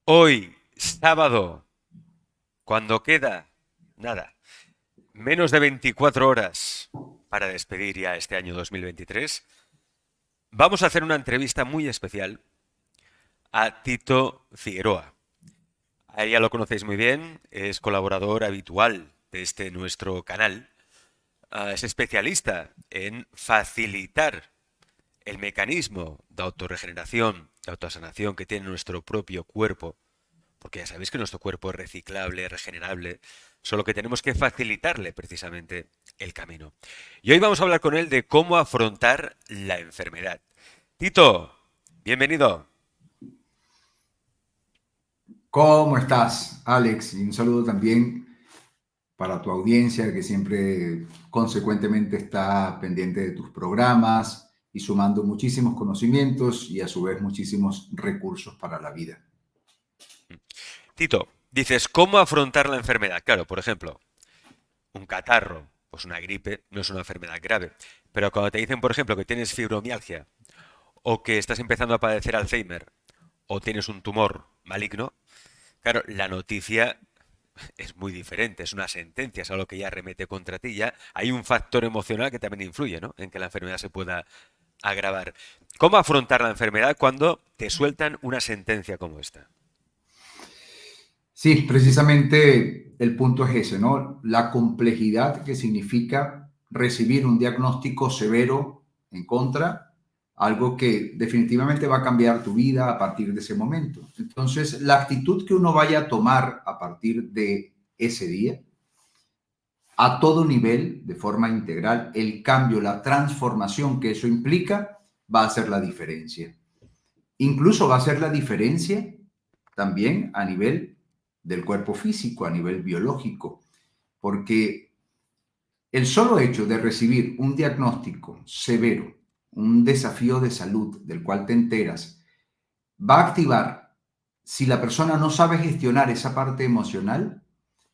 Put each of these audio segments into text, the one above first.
Hoy, sábado, cuando queda, nada, menos de 24 horas para despedir ya este año 2023, vamos a hacer una entrevista muy especial a Tito Figueroa. A él ya lo conocéis muy bien, es colaborador habitual de este nuestro canal. Es especialista en facilitar el mecanismo de autorregeneración, de autosanación que tiene nuestro propio cuerpo, porque ya sabéis que nuestro cuerpo es reciclable, regenerable, solo que tenemos que facilitarle precisamente el camino. Y hoy vamos a hablar con él de cómo afrontar la enfermedad. Tito, bienvenido. ¿Cómo estás, Alex? Y un saludo también para tu audiencia que siempre consecuentemente está pendiente de tus programas y sumando muchísimos conocimientos y a su vez muchísimos recursos para la vida. Tito, dices, ¿cómo afrontar la enfermedad? Claro, por ejemplo, un catarro, pues una gripe, no es una enfermedad grave. Pero cuando te dicen, por ejemplo, que tienes fibromialgia o que estás empezando a padecer Alzheimer o tienes un tumor maligno, claro, la noticia es muy diferente, es una sentencia, es algo que ya remete contra ti, ya hay un factor emocional que también influye, ¿no? En que la enfermedad se pueda agravar. ¿Cómo afrontar la enfermedad cuando te sueltan una sentencia como esta? Sí, precisamente el punto es ese, ¿no? La complejidad que significa recibir un diagnóstico severo en contra, algo que definitivamente va a cambiar tu vida a partir de ese momento. Entonces, la actitud que uno vaya a tomar a partir de ese día, a todo nivel, de forma integral, el cambio, la transformación que eso implica, va a hacer la diferencia. Incluso va a ser la diferencia también a nivel del cuerpo físico, a nivel biológico, porque el solo hecho de recibir un diagnóstico severo, un desafío de salud del cual te enteras, va a activar, si la persona no sabe gestionar esa parte emocional,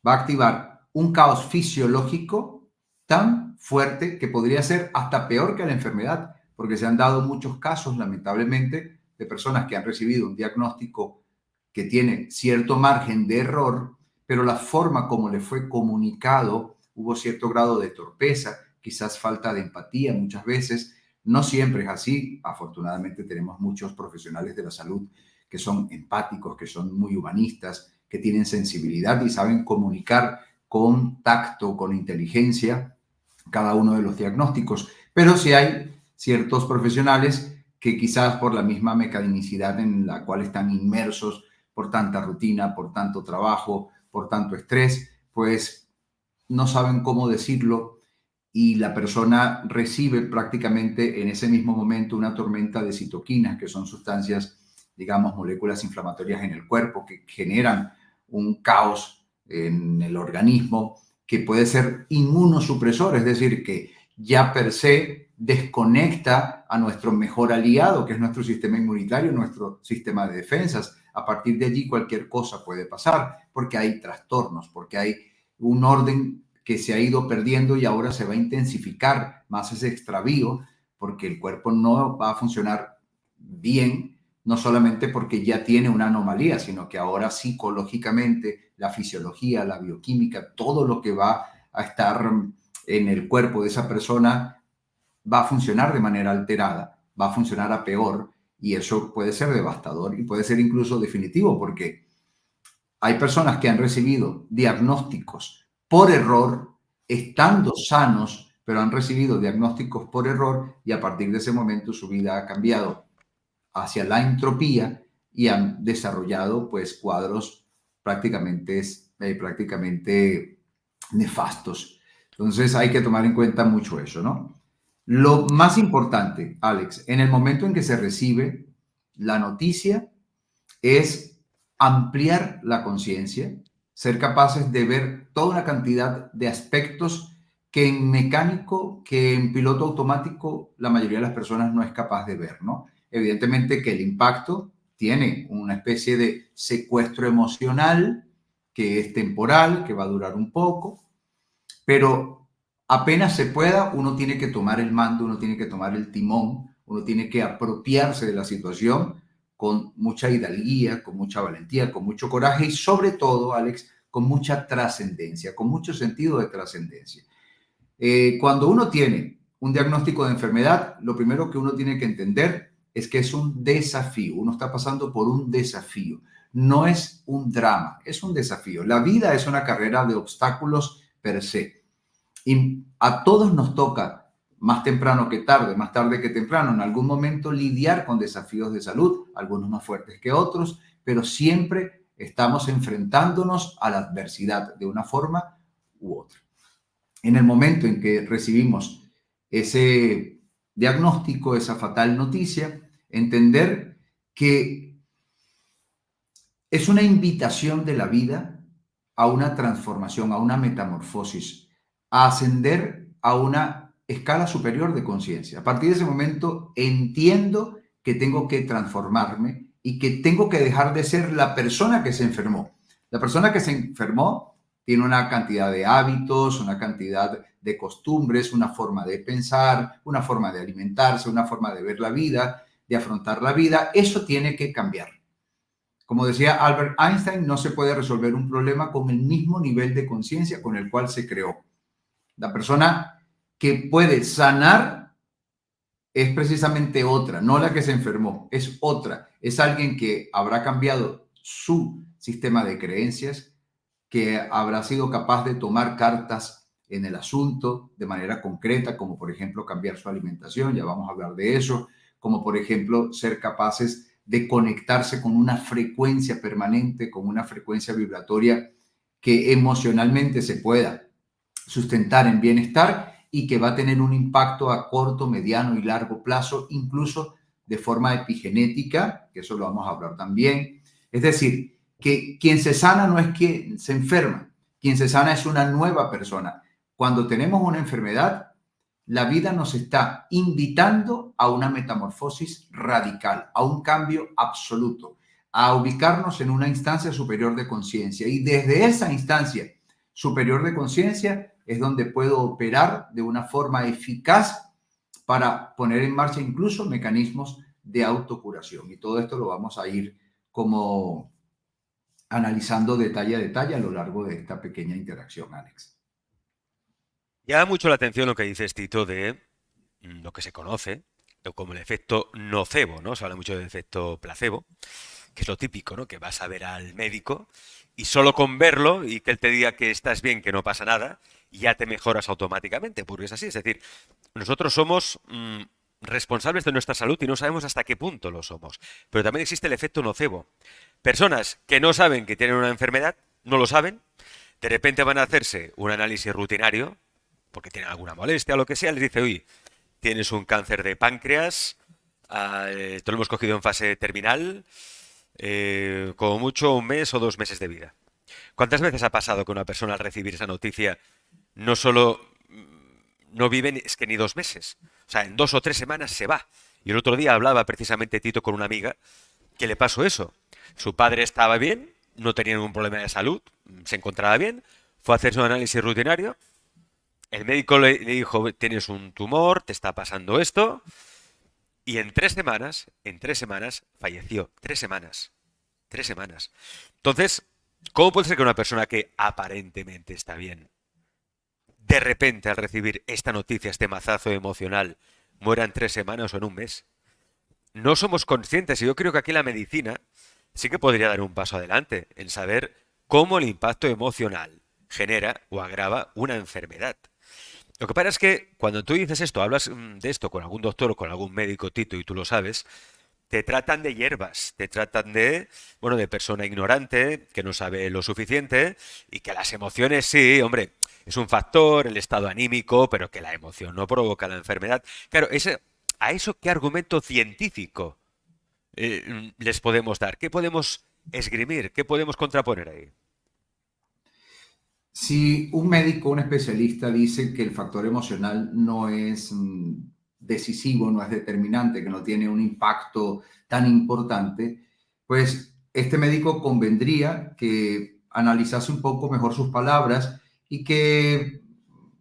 va a activar un caos fisiológico tan fuerte que podría ser hasta peor que la enfermedad, porque se han dado muchos casos, lamentablemente, de personas que han recibido un diagnóstico que tiene cierto margen de error, pero la forma como le fue comunicado, hubo cierto grado de torpeza, quizás falta de empatía muchas veces. No siempre es así. Afortunadamente tenemos muchos profesionales de la salud que son empáticos, que son muy humanistas, que tienen sensibilidad y saben comunicar con tacto, con inteligencia, cada uno de los diagnósticos. Pero sí hay ciertos profesionales que quizás por la misma mecanicidad en la cual están inmersos, por tanta rutina, por tanto trabajo, por tanto estrés, pues no saben cómo decirlo y la persona recibe prácticamente en ese mismo momento una tormenta de citoquinas, que son sustancias, digamos, moléculas inflamatorias en el cuerpo que generan un caos en el organismo que puede ser inmunosupresor, es decir, que ya per se desconecta a nuestro mejor aliado, que es nuestro sistema inmunitario, nuestro sistema de defensas. A partir de allí cualquier cosa puede pasar, porque hay trastornos, porque hay un orden que se ha ido perdiendo y ahora se va a intensificar más ese extravío, porque el cuerpo no va a funcionar bien, no solamente porque ya tiene una anomalía, sino que ahora psicológicamente la fisiología, la bioquímica, todo lo que va a estar en el cuerpo de esa persona va a funcionar de manera alterada, va a funcionar a peor y eso puede ser devastador y puede ser incluso definitivo porque hay personas que han recibido diagnósticos por error, estando sanos, pero han recibido diagnósticos por error y a partir de ese momento su vida ha cambiado hacia la entropía y han desarrollado pues cuadros prácticamente nefastos. Entonces hay que tomar en cuenta mucho eso, ¿no? Lo más importante, Alex, en el momento en que se recibe la noticia es ampliar la conciencia, ser capaces de ver toda una cantidad de aspectos que en mecánico, que en piloto automático, la mayoría de las personas no es capaz de ver, ¿no? Evidentemente que el impacto tiene una especie de secuestro emocional que es temporal, que va a durar un poco, pero apenas se pueda, uno tiene que tomar el mando, uno tiene que tomar el timón, uno tiene que apropiarse de la situación con mucha hidalguía, con mucha valentía, con mucho coraje y sobre todo, Alex, con mucha trascendencia, con mucho sentido de trascendencia. Cuando uno tiene un diagnóstico de enfermedad, lo primero que uno tiene que entender es que es un desafío. Uno está pasando por un desafío. No es un drama, es un desafío. La vida es una carrera de obstáculos per se. Y a todos nos toca, más temprano que tarde, más tarde que temprano, en algún momento lidiar con desafíos de salud, algunos más fuertes que otros, pero siempre estamos enfrentándonos a la adversidad de una forma u otra. En el momento en que recibimos ese diagnóstico, esa fatal noticia, entender que es una invitación de la vida a una transformación, a una metamorfosis, a ascender a una escala superior de conciencia. A partir de ese momento entiendo que tengo que transformarme y que tengo que dejar de ser la persona que se enfermó. La persona que se enfermó tiene una cantidad de hábitos, una cantidad de costumbres, una forma de pensar, una forma de alimentarse, una forma de ver la vida, de afrontar la vida. Eso tiene que cambiar. Como decía Albert Einstein, no se puede resolver un problema con el mismo nivel de conciencia con el cual se creó. La persona que puede sanar es precisamente otra, no la que se enfermó, es otra. Es alguien que habrá cambiado su sistema de creencias, que habrá sido capaz de tomar cartas en el asunto de manera concreta, como por ejemplo cambiar su alimentación, ya vamos a hablar de eso, como por ejemplo ser capaces de conectarse con una frecuencia permanente, con una frecuencia vibratoria que emocionalmente se pueda sustentar en bienestar y que va a tener un impacto a corto, mediano y largo plazo, incluso de forma epigenética, que eso lo vamos a hablar también. Es decir, que quien se sana no es quien se enferma, quien se sana es una nueva persona. Cuando tenemos una enfermedad, la vida nos está invitando a una metamorfosis radical, a un cambio absoluto, a ubicarnos en una instancia superior de conciencia. Y desde esa instancia superior de conciencia es donde puedo operar de una forma eficaz para poner en marcha incluso mecanismos de autocuración. Y todo esto lo vamos a ir como analizando detalle a detalle a lo largo de esta pequeña interacción, Alex. Llama mucho la atención lo que dices, Tito, de lo que se conoce como el efecto nocebo, ¿no? Se habla mucho del efecto placebo, que es lo típico, ¿no? Que vas a ver al médico y solo con verlo y que él te diga que estás bien, que no pasa nada, ya te mejoras automáticamente, porque es así. Es decir, nosotros somos responsables de nuestra salud y no sabemos hasta qué punto lo somos. Pero también existe el efecto nocebo. Personas que no saben que tienen una enfermedad, no lo saben, de repente van a hacerse un análisis rutinario, porque tienen alguna molestia o lo que sea, les dice, oye, tienes un cáncer de páncreas, te lo hemos cogido en fase terminal, como mucho 1 mes o 2 meses de vida. ¿Cuántas veces ha pasado que una persona al recibir esa noticia no solo no vive es que ni 2 meses? O sea, en 2 o 3 semanas se va. Y el otro día hablaba precisamente Tito con una amiga que le pasó eso. Su padre estaba bien, no tenía ningún problema de salud, se encontraba bien, fue a hacerse un análisis rutinario. El médico le dijo, tienes un tumor, te está pasando esto, y en 3 semanas, falleció. 3 semanas. 3 semanas. Entonces, ¿cómo puede ser que una persona que aparentemente está bien, de repente al recibir esta noticia, este mazazo emocional, muera en 3 semanas o en 1 mes? No somos conscientes y yo creo que aquí la medicina sí que podría dar un paso adelante en saber cómo el impacto emocional genera o agrava una enfermedad. Lo que pasa es que cuando tú dices esto, hablas de esto con algún doctor o con algún médico, Tito, y tú lo sabes, te tratan de hierbas, te tratan de, bueno, de persona ignorante, que no sabe lo suficiente, y que las emociones sí, hombre, es un factor, el estado anímico, pero que la emoción no provoca la enfermedad. Claro, ¿a eso qué argumento científico les podemos dar? ¿Qué podemos esgrimir? ¿Qué podemos contraponer ahí? Si un médico, un especialista dice que el factor emocional no es decisivo, no es determinante, que no tiene un impacto tan importante, pues este médico convendría que analizase un poco mejor sus palabras y que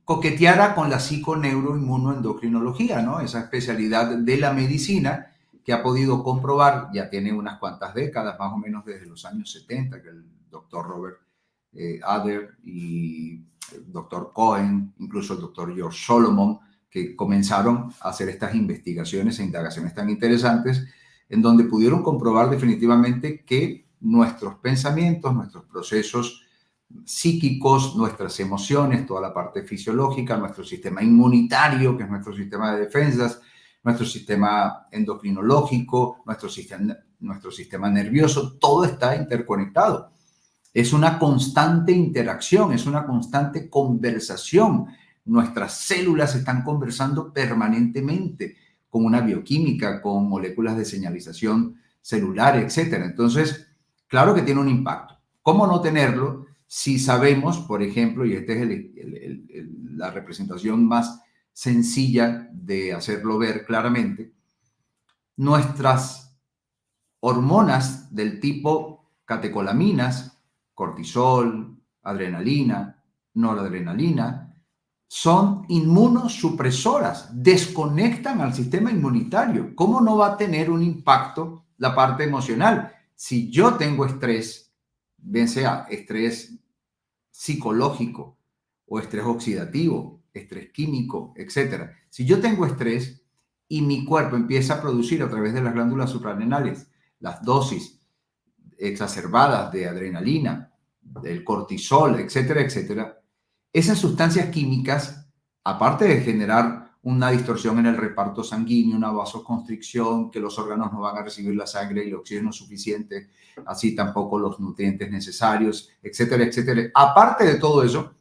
coqueteara con la psiconeuroinmunoendocrinología, ¿no? Esa especialidad de la medicina que ha podido comprobar, ya tiene unas cuantas décadas, más o menos desde los años 70, que el doctor Robert Adler y el doctor Cohen, incluso el doctor George Solomon, que comenzaron a hacer estas investigaciones e indagaciones tan interesantes, en donde pudieron comprobar definitivamente que nuestros pensamientos, nuestros procesos psíquicos, nuestras emociones, toda la parte fisiológica, nuestro sistema inmunitario, que es nuestro sistema de defensas, nuestro sistema endocrinológico, nuestro sistema nervioso, todo está interconectado. Es una constante interacción, es una constante conversación. Nuestras células están conversando permanentemente con una bioquímica, con moléculas de señalización celular, etcétera. Entonces, claro que tiene un impacto. ¿Cómo no tenerlo si sabemos, por ejemplo, y esta es la representación más sencilla de hacerlo ver claramente, nuestras hormonas del tipo catecolaminas, cortisol, adrenalina, noradrenalina, son inmunosupresoras, desconectan al sistema inmunitario. ¿Cómo no va a tener un impacto la parte emocional? Si yo tengo estrés, bien sea estrés psicológico o estrés oxidativo, estrés químico, etcétera. Si yo tengo estrés y mi cuerpo empieza a producir a través de las glándulas suprarrenales las dosis exacerbadas de adrenalina, del cortisol, etcétera, etcétera, esas sustancias químicas, aparte de generar una distorsión en el reparto sanguíneo, una vasoconstricción, que los órganos no van a recibir la sangre y el oxígeno suficiente, así tampoco los nutrientes necesarios, etcétera, etcétera. Aparte de todo eso,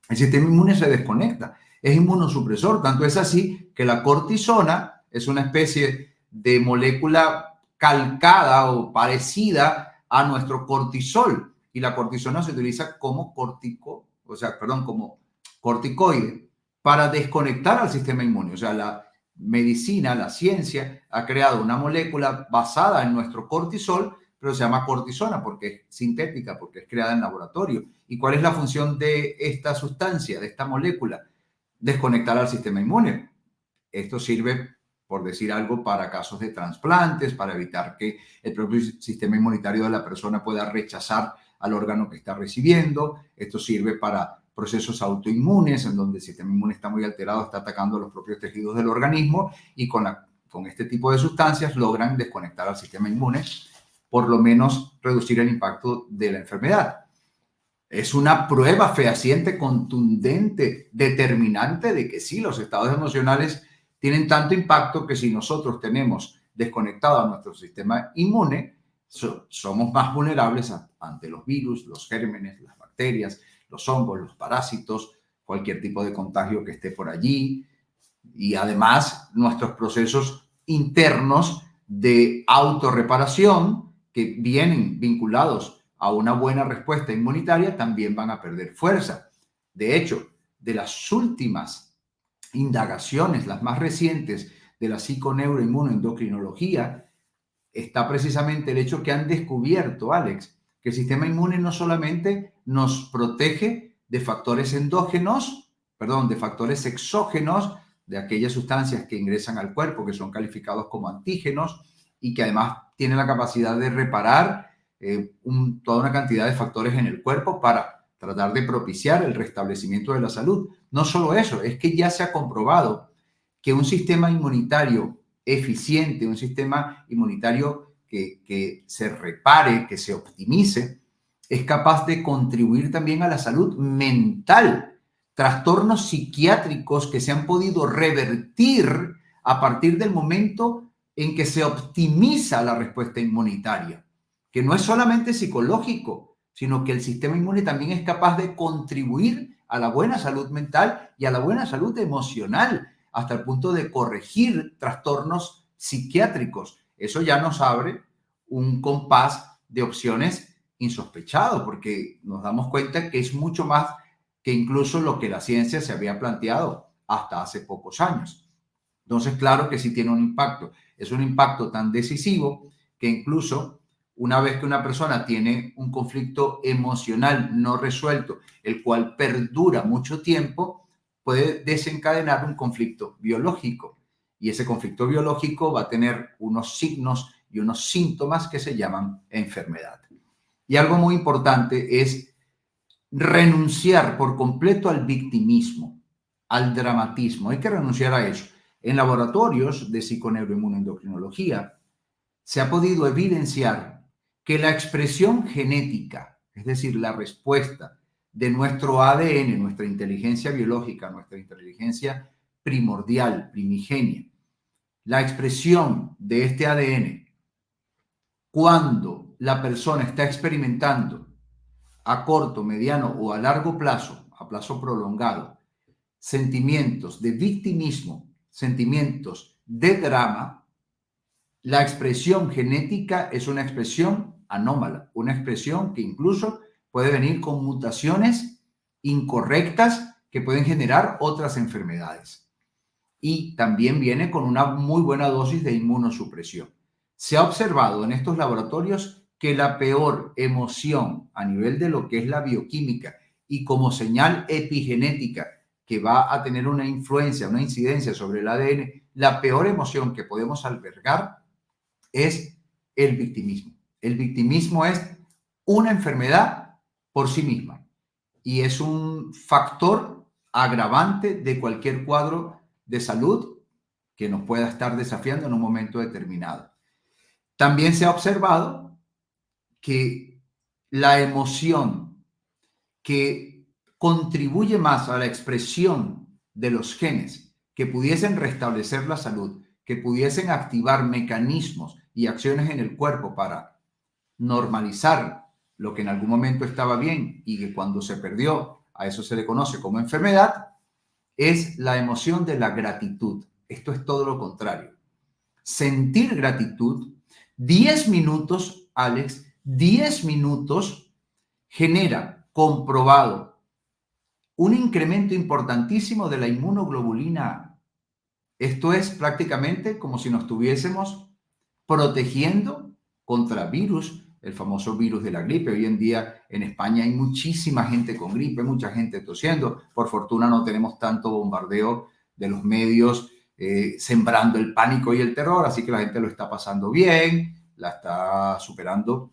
el sistema inmune se desconecta, es inmunosupresor, tanto es así que la cortisona es una especie de molécula calcada o parecida a nuestro cortisol, y la cortisona se utiliza como como corticoide para desconectar al sistema inmune. O sea, la medicina, la ciencia ha creado una molécula basada en nuestro cortisol, pero se llama cortisona porque es sintética, porque es creada en laboratorio. ¿Y cuál es la función de esta sustancia, de esta molécula? Desconectar al sistema inmune. Esto sirve, por decir algo, para casos de trasplantes, para evitar que el propio sistema inmunitario de la persona pueda rechazar al órgano que está recibiendo. Esto sirve para procesos autoinmunes, en donde el sistema inmune está muy alterado, está atacando los propios tejidos del organismo, y con este tipo de sustancias logran desconectar al sistema inmune, por lo menos reducir el impacto de la enfermedad. Es una prueba fehaciente, contundente, determinante de que sí, los estados emocionales tienen tanto impacto que si nosotros tenemos desconectado a nuestro sistema inmune, somos más vulnerables ante los virus, los gérmenes, las bacterias, los hongos, los parásitos, cualquier tipo de contagio que esté por allí. Y además, nuestros procesos internos de autorreparación, que vienen vinculados a una buena respuesta inmunitaria, también van a perder fuerza. De hecho, de las últimas indagaciones, las más recientes de la psiconeuroinmunoendocrinología, está precisamente el hecho que han descubierto, Alex, que el sistema inmune no solamente nos protege de factores de factores exógenos, de aquellas sustancias que ingresan al cuerpo, que son calificados como antígenos, y que además tienen la capacidad de reparar toda una cantidad de factores en el cuerpo para tratar de propiciar el restablecimiento de la salud. No solo eso, es que ya se ha comprobado que un sistema inmunitario eficiente, un sistema inmunitario que se repare, que se optimice, es capaz de contribuir también a la salud mental. Trastornos psiquiátricos que se han podido revertir a partir del momento en que se optimiza la respuesta inmunitaria, que no es solamente psicológico, sino que el sistema inmune también es capaz de contribuir a la buena salud mental y a la buena salud emocional, hasta el punto de corregir trastornos psiquiátricos. Eso ya nos abre un compás de opciones insospechado, porque nos damos cuenta que es mucho más que incluso lo que la ciencia se había planteado hasta hace pocos años. Entonces, claro que sí tiene un impacto. Es un impacto tan decisivo que incluso una vez que una persona tiene un conflicto emocional no resuelto, el cual perdura mucho tiempo, puede desencadenar un conflicto biológico. y ese conflicto biológico va a tener unos signos y unos síntomas que se llaman enfermedad. Y algo muy importante es renunciar por completo al victimismo, al dramatismo. Hay que renunciar a eso. En laboratorios de psiconeuroinmunoendocrinología se ha podido evidenciar que la expresión genética, es decir, la respuesta de nuestro ADN, nuestra inteligencia biológica, nuestra inteligencia primordial, primigenia, la expresión de este ADN cuando la persona está experimentando a corto, mediano o a largo plazo, a plazo prolongado, sentimientos de victimismo, sentimientos de drama, la expresión genética es una expresión anómala, una expresión que incluso puede venir con mutaciones incorrectas que pueden generar otras enfermedades. Y también viene con una muy buena dosis de inmunosupresión. Se ha observado en estos laboratorios que la peor emoción a nivel de lo que es la bioquímica y como señal epigenética que va a tener una influencia, una incidencia sobre el ADN, la peor emoción que podemos albergar es el victimismo. El victimismo es una enfermedad por sí misma y es un factor agravante de cualquier cuadro de salud que nos pueda estar desafiando en un momento determinado. También se ha observado que la emoción que contribuye más a la expresión de los genes que pudiesen restablecer la salud, que pudiesen activar mecanismos y acciones en el cuerpo para normalizar lo que en algún momento estaba bien y que cuando se perdió, a eso se le conoce como enfermedad, es la emoción de la gratitud. Esto es todo lo contrario. Sentir gratitud, 10 minutos, Alex, 10 minutos genera comprobado un incremento importantísimo de la inmunoglobulina A. Esto es prácticamente como si nos estuviésemos protegiendo contra virus, el famoso virus de la gripe. Hoy en día en España hay muchísima gente con gripe, mucha gente tosiendo. Por fortuna no tenemos tanto bombardeo de los medios sembrando el pánico y el terror, así que la gente lo está pasando bien, la está superando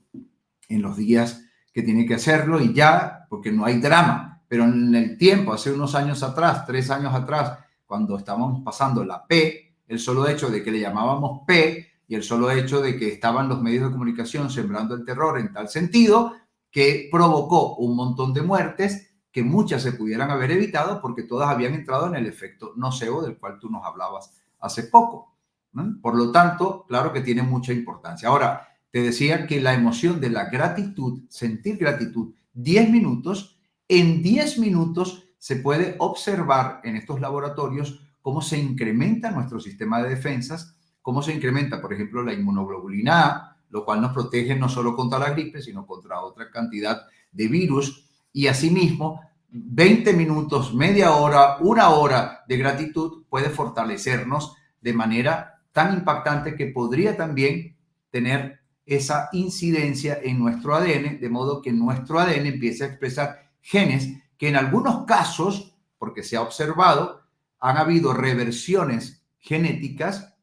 en los días que tiene que hacerlo y ya, porque no hay drama. Pero en el tiempo, hace unos años atrás, 3 años atrás, cuando estábamos pasando la P, el solo hecho de que le llamábamos P y el solo hecho de que estaban los medios de comunicación sembrando el terror en tal sentido que provocó un montón de muertes que muchas se pudieran haber evitado porque todas habían entrado en el efecto nocebo del cual tú nos hablabas hace poco, ¿no? Por lo tanto, claro que tiene mucha importancia. Ahora, te decía que la emoción de la gratitud, sentir gratitud, 10 minutos, en 10 minutos se puede observar en estos laboratorios cómo se incrementa nuestro sistema de defensas, cómo se incrementa, por ejemplo, la inmunoglobulina A, lo cual nos protege no solo contra la gripe, sino contra otra cantidad de virus. Y asimismo, 20 minutos, media hora, 1 hora de gratitud puede fortalecernos de manera tan impactante que podría también tener esa incidencia en nuestro ADN, de modo que nuestro ADN empiece a expresar genes que en algunos casos, porque se ha observado, han habido reversiones genéticas,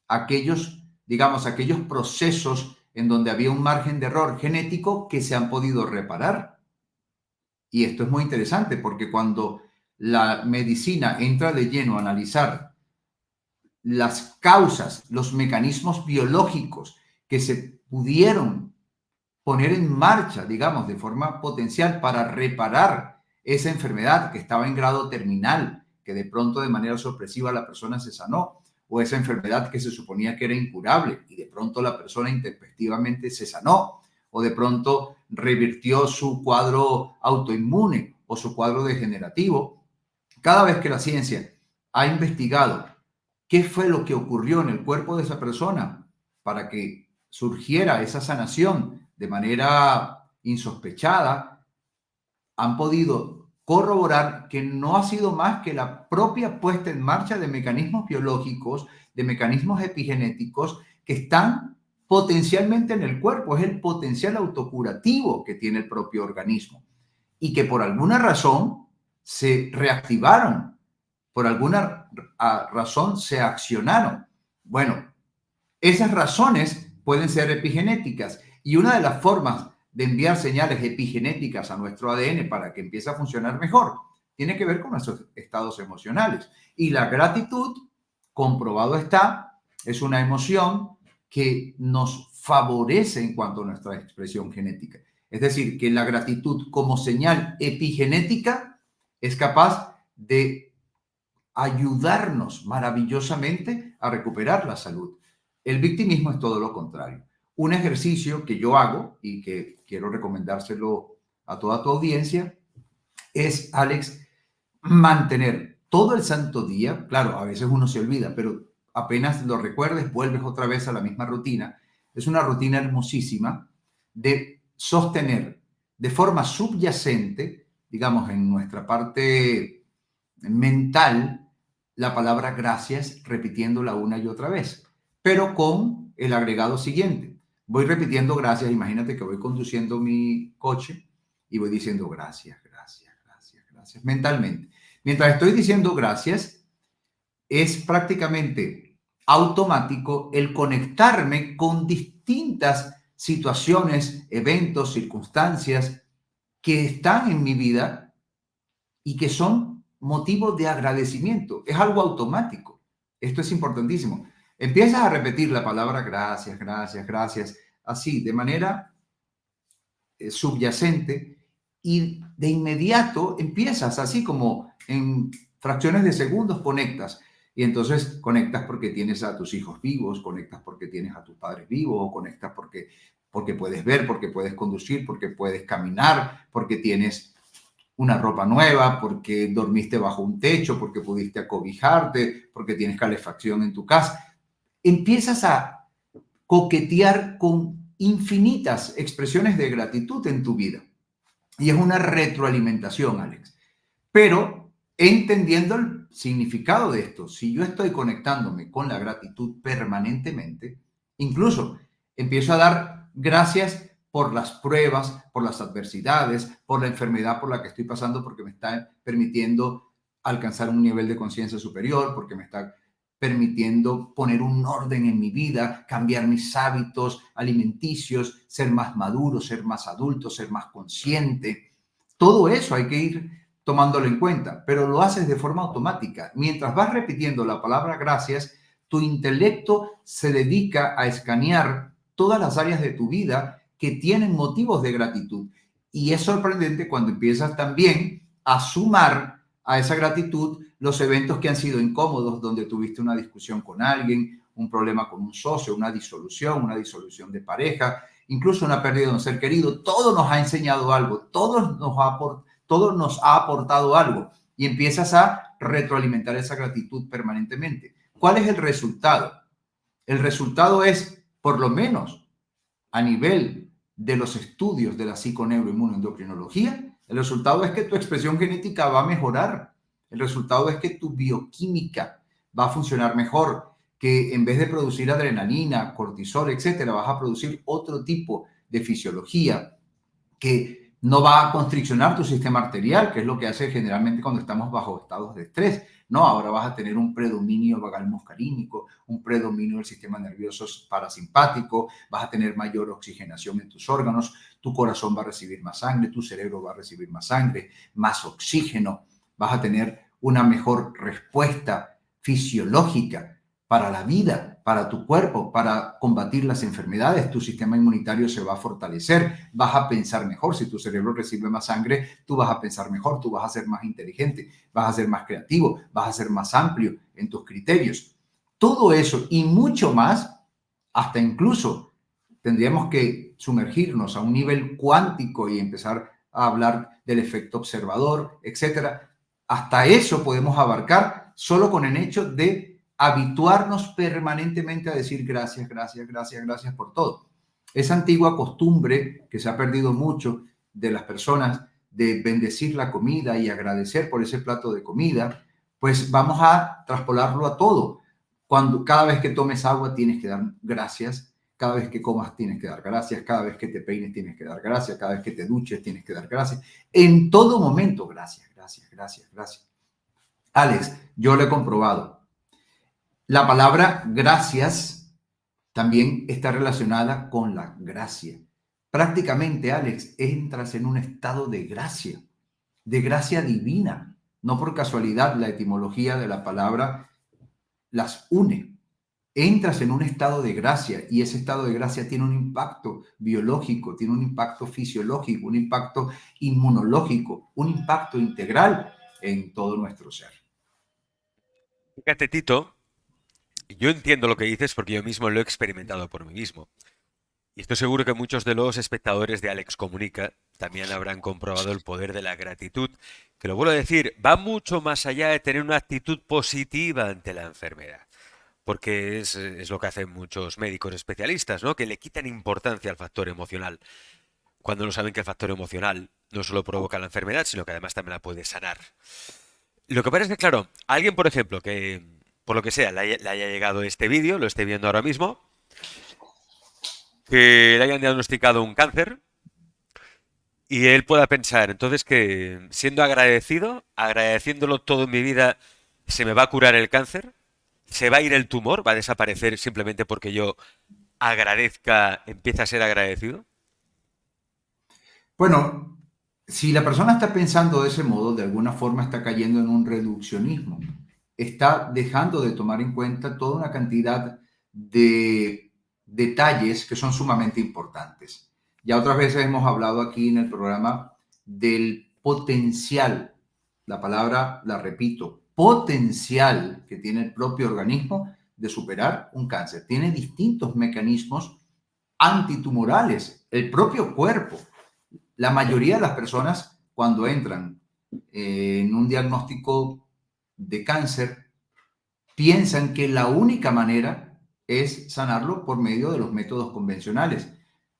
aquellos procesos en donde había un margen de error genético que se han podido reparar. Y esto es muy interesante porque cuando la medicina entra de lleno a analizar las causas, los mecanismos biológicos que se pudieron poner en marcha, digamos, de forma potencial para reparar esa enfermedad que estaba en grado terminal, que de pronto de manera sorpresiva la persona se sanó, o esa enfermedad que se suponía que era incurable y de pronto la persona intempestivamente se sanó, o de pronto revirtió su cuadro autoinmune o su cuadro degenerativo. Cada vez que la ciencia ha investigado qué fue lo que ocurrió en el cuerpo de esa persona para que surgiera esa sanación de manera insospechada, han podido corroborar que no ha sido más que la propia puesta en marcha de mecanismos biológicos, de mecanismos epigenéticos que están potencialmente en el cuerpo. Es el potencial autocurativo que tiene el propio organismo y que por alguna razón se reactivaron por alguna razón se accionaron. Bueno, esas razones pueden ser epigenéticas y una de las formas de enviar señales epigenéticas a nuestro ADN para que empiece a funcionar mejor tiene que ver con nuestros estados emocionales. Y la gratitud, comprobado está, es una emoción que nos favorece en cuanto a nuestra expresión genética. Es decir, que la gratitud como señal epigenética es capaz de ayudarnos maravillosamente a recuperar la salud. El victimismo es todo lo contrario. Un ejercicio que yo hago y que quiero recomendárselo a toda tu audiencia es, Alex, mantener todo el santo día. Claro, a veces uno se olvida, pero apenas lo recuerdes, vuelves otra vez a la misma rutina. Es una rutina hermosísima de sostener de forma subyacente, digamos, en nuestra parte mental, la palabra gracias, repitiéndola una y otra vez, pero con el agregado siguiente. Voy repitiendo gracias, imagínate que voy conduciendo mi coche y voy diciendo gracias, gracias, gracias, gracias, mentalmente. Mientras estoy diciendo gracias, es prácticamente automático el conectarme con distintas situaciones, eventos, circunstancias que están en mi vida y que son motivos de agradecimiento. Es algo automático. Esto es importantísimo. Empiezas a repetir la palabra gracias, gracias, gracias, así, de manera subyacente, y de inmediato empiezas, así como en fracciones de segundos, conectas. Y entonces conectas porque tienes a tus hijos vivos, conectas porque tienes a tus padres vivos, o conectas porque puedes ver, porque puedes conducir, porque puedes caminar, porque tienes una ropa nueva, porque dormiste bajo un techo, porque pudiste acobijarte, porque tienes calefacción en tu casa. Empiezas a coquetear con infinitas expresiones de gratitud en tu vida. Y es una retroalimentación, Alex. Pero entendiendo el significado de esto, si yo estoy conectándome con la gratitud permanentemente, incluso empiezo a dar gracias por las pruebas, por las adversidades, por la enfermedad por la que estoy pasando, porque me está permitiendo alcanzar un nivel de conciencia superior, porque me está permitiendo poner un orden en mi vida, cambiar mis hábitos alimenticios, ser más maduro, ser más adulto, ser más consciente. Todo eso hay que ir tomándolo en cuenta, pero lo haces de forma automática. Mientras vas repitiendo la palabra gracias, tu intelecto se dedica a escanear todas las áreas de tu vida que tienen motivos de gratitud. Y es sorprendente cuando empiezas también a sumar a esa gratitud los eventos que han sido incómodos, donde tuviste una discusión con alguien, un problema con un socio, una disolución de pareja, incluso una pérdida de un ser querido. Todo nos ha enseñado algo, todo nos ha aportado algo, y empiezas a retroalimentar esa gratitud permanentemente. ¿Cuál es el resultado? El resultado es, por lo menos a nivel de los estudios de la psiconeuroinmunoendocrinología, el resultado es que tu expresión genética va a mejorar. El resultado es que tu bioquímica va a funcionar mejor, que en vez de producir adrenalina, cortisol, etcétera, vas a producir otro tipo de fisiología que no va a constriccionar tu sistema arterial, que es lo que hace generalmente cuando estamos bajo estados de estrés. No, ahora vas a tener un predominio vagal muscarínico, un predominio del sistema nervioso parasimpático, vas a tener mayor oxigenación en tus órganos, tu corazón va a recibir más sangre, tu cerebro va a recibir más sangre, más oxígeno, vas a tener una mejor respuesta fisiológica para la vida, para tu cuerpo, para combatir las enfermedades. Tu sistema inmunitario se va a fortalecer, vas a pensar mejor. Si tu cerebro recibe más sangre, tú vas a pensar mejor, tú vas a ser más inteligente, vas a ser más creativo, vas a ser más amplio en tus criterios. Todo eso y mucho más, hasta incluso tendríamos que sumergirnos a un nivel cuántico y empezar a hablar del efecto observador, etcétera. Hasta eso podemos abarcar solo con el hecho de habituarnos permanentemente a decir gracias, gracias, gracias, gracias por todo. Esa antigua costumbre que se ha perdido mucho de las personas de bendecir la comida y agradecer por ese plato de comida, pues vamos a traspolarlo a todo. Cada vez que tomes agua tienes que dar gracias, cada vez que comas tienes que dar gracias, cada vez que te peines tienes que dar gracias, cada vez que te duches tienes que dar gracias. En todo momento, gracias, gracias, gracias, gracias. Alex, yo lo he comprobado. La palabra gracias también está relacionada con la gracia. Prácticamente, Alex, entras en un estado de gracia divina. No por casualidad la etimología de la palabra las une. Entras en un estado de gracia y ese estado de gracia tiene un impacto biológico, tiene un impacto fisiológico, un impacto inmunológico, un impacto integral en todo nuestro ser. Fíjate, Tito, yo entiendo lo que dices porque yo mismo lo he experimentado por mí mismo. Y estoy seguro que muchos de los espectadores de Alex Comunica también habrán comprobado el poder de la gratitud, que lo vuelvo a decir, va mucho más allá de tener una actitud positiva ante la enfermedad. Porque es lo que hacen muchos médicos especialistas, ¿no? Que le quitan importancia al factor emocional, cuando no saben que el factor emocional no solo provoca la enfermedad, sino que además también la puede sanar. Lo que pasa es que, claro, alguien, por ejemplo, que por lo que sea le haya llegado este vídeo, lo esté viendo ahora mismo, que le hayan diagnosticado un cáncer y él pueda pensar, entonces que siendo agradecido, agradeciéndolo todo en mi vida, se me va a curar el cáncer, se va a ir el tumor, va a desaparecer simplemente porque yo agradezca, empieza a ser agradecido. Bueno, si la persona está pensando de ese modo, de alguna forma está cayendo en un reduccionismo. Está dejando de tomar en cuenta toda una cantidad de detalles que son sumamente importantes. Ya otras veces hemos hablado aquí en el programa del potencial, la palabra la repito, potencial que tiene el propio organismo de superar un cáncer. Tiene distintos mecanismos antitumorales, el propio cuerpo. La mayoría de las personas cuando entran en un diagnóstico de cáncer piensan que la única manera es sanarlo por medio de los métodos convencionales.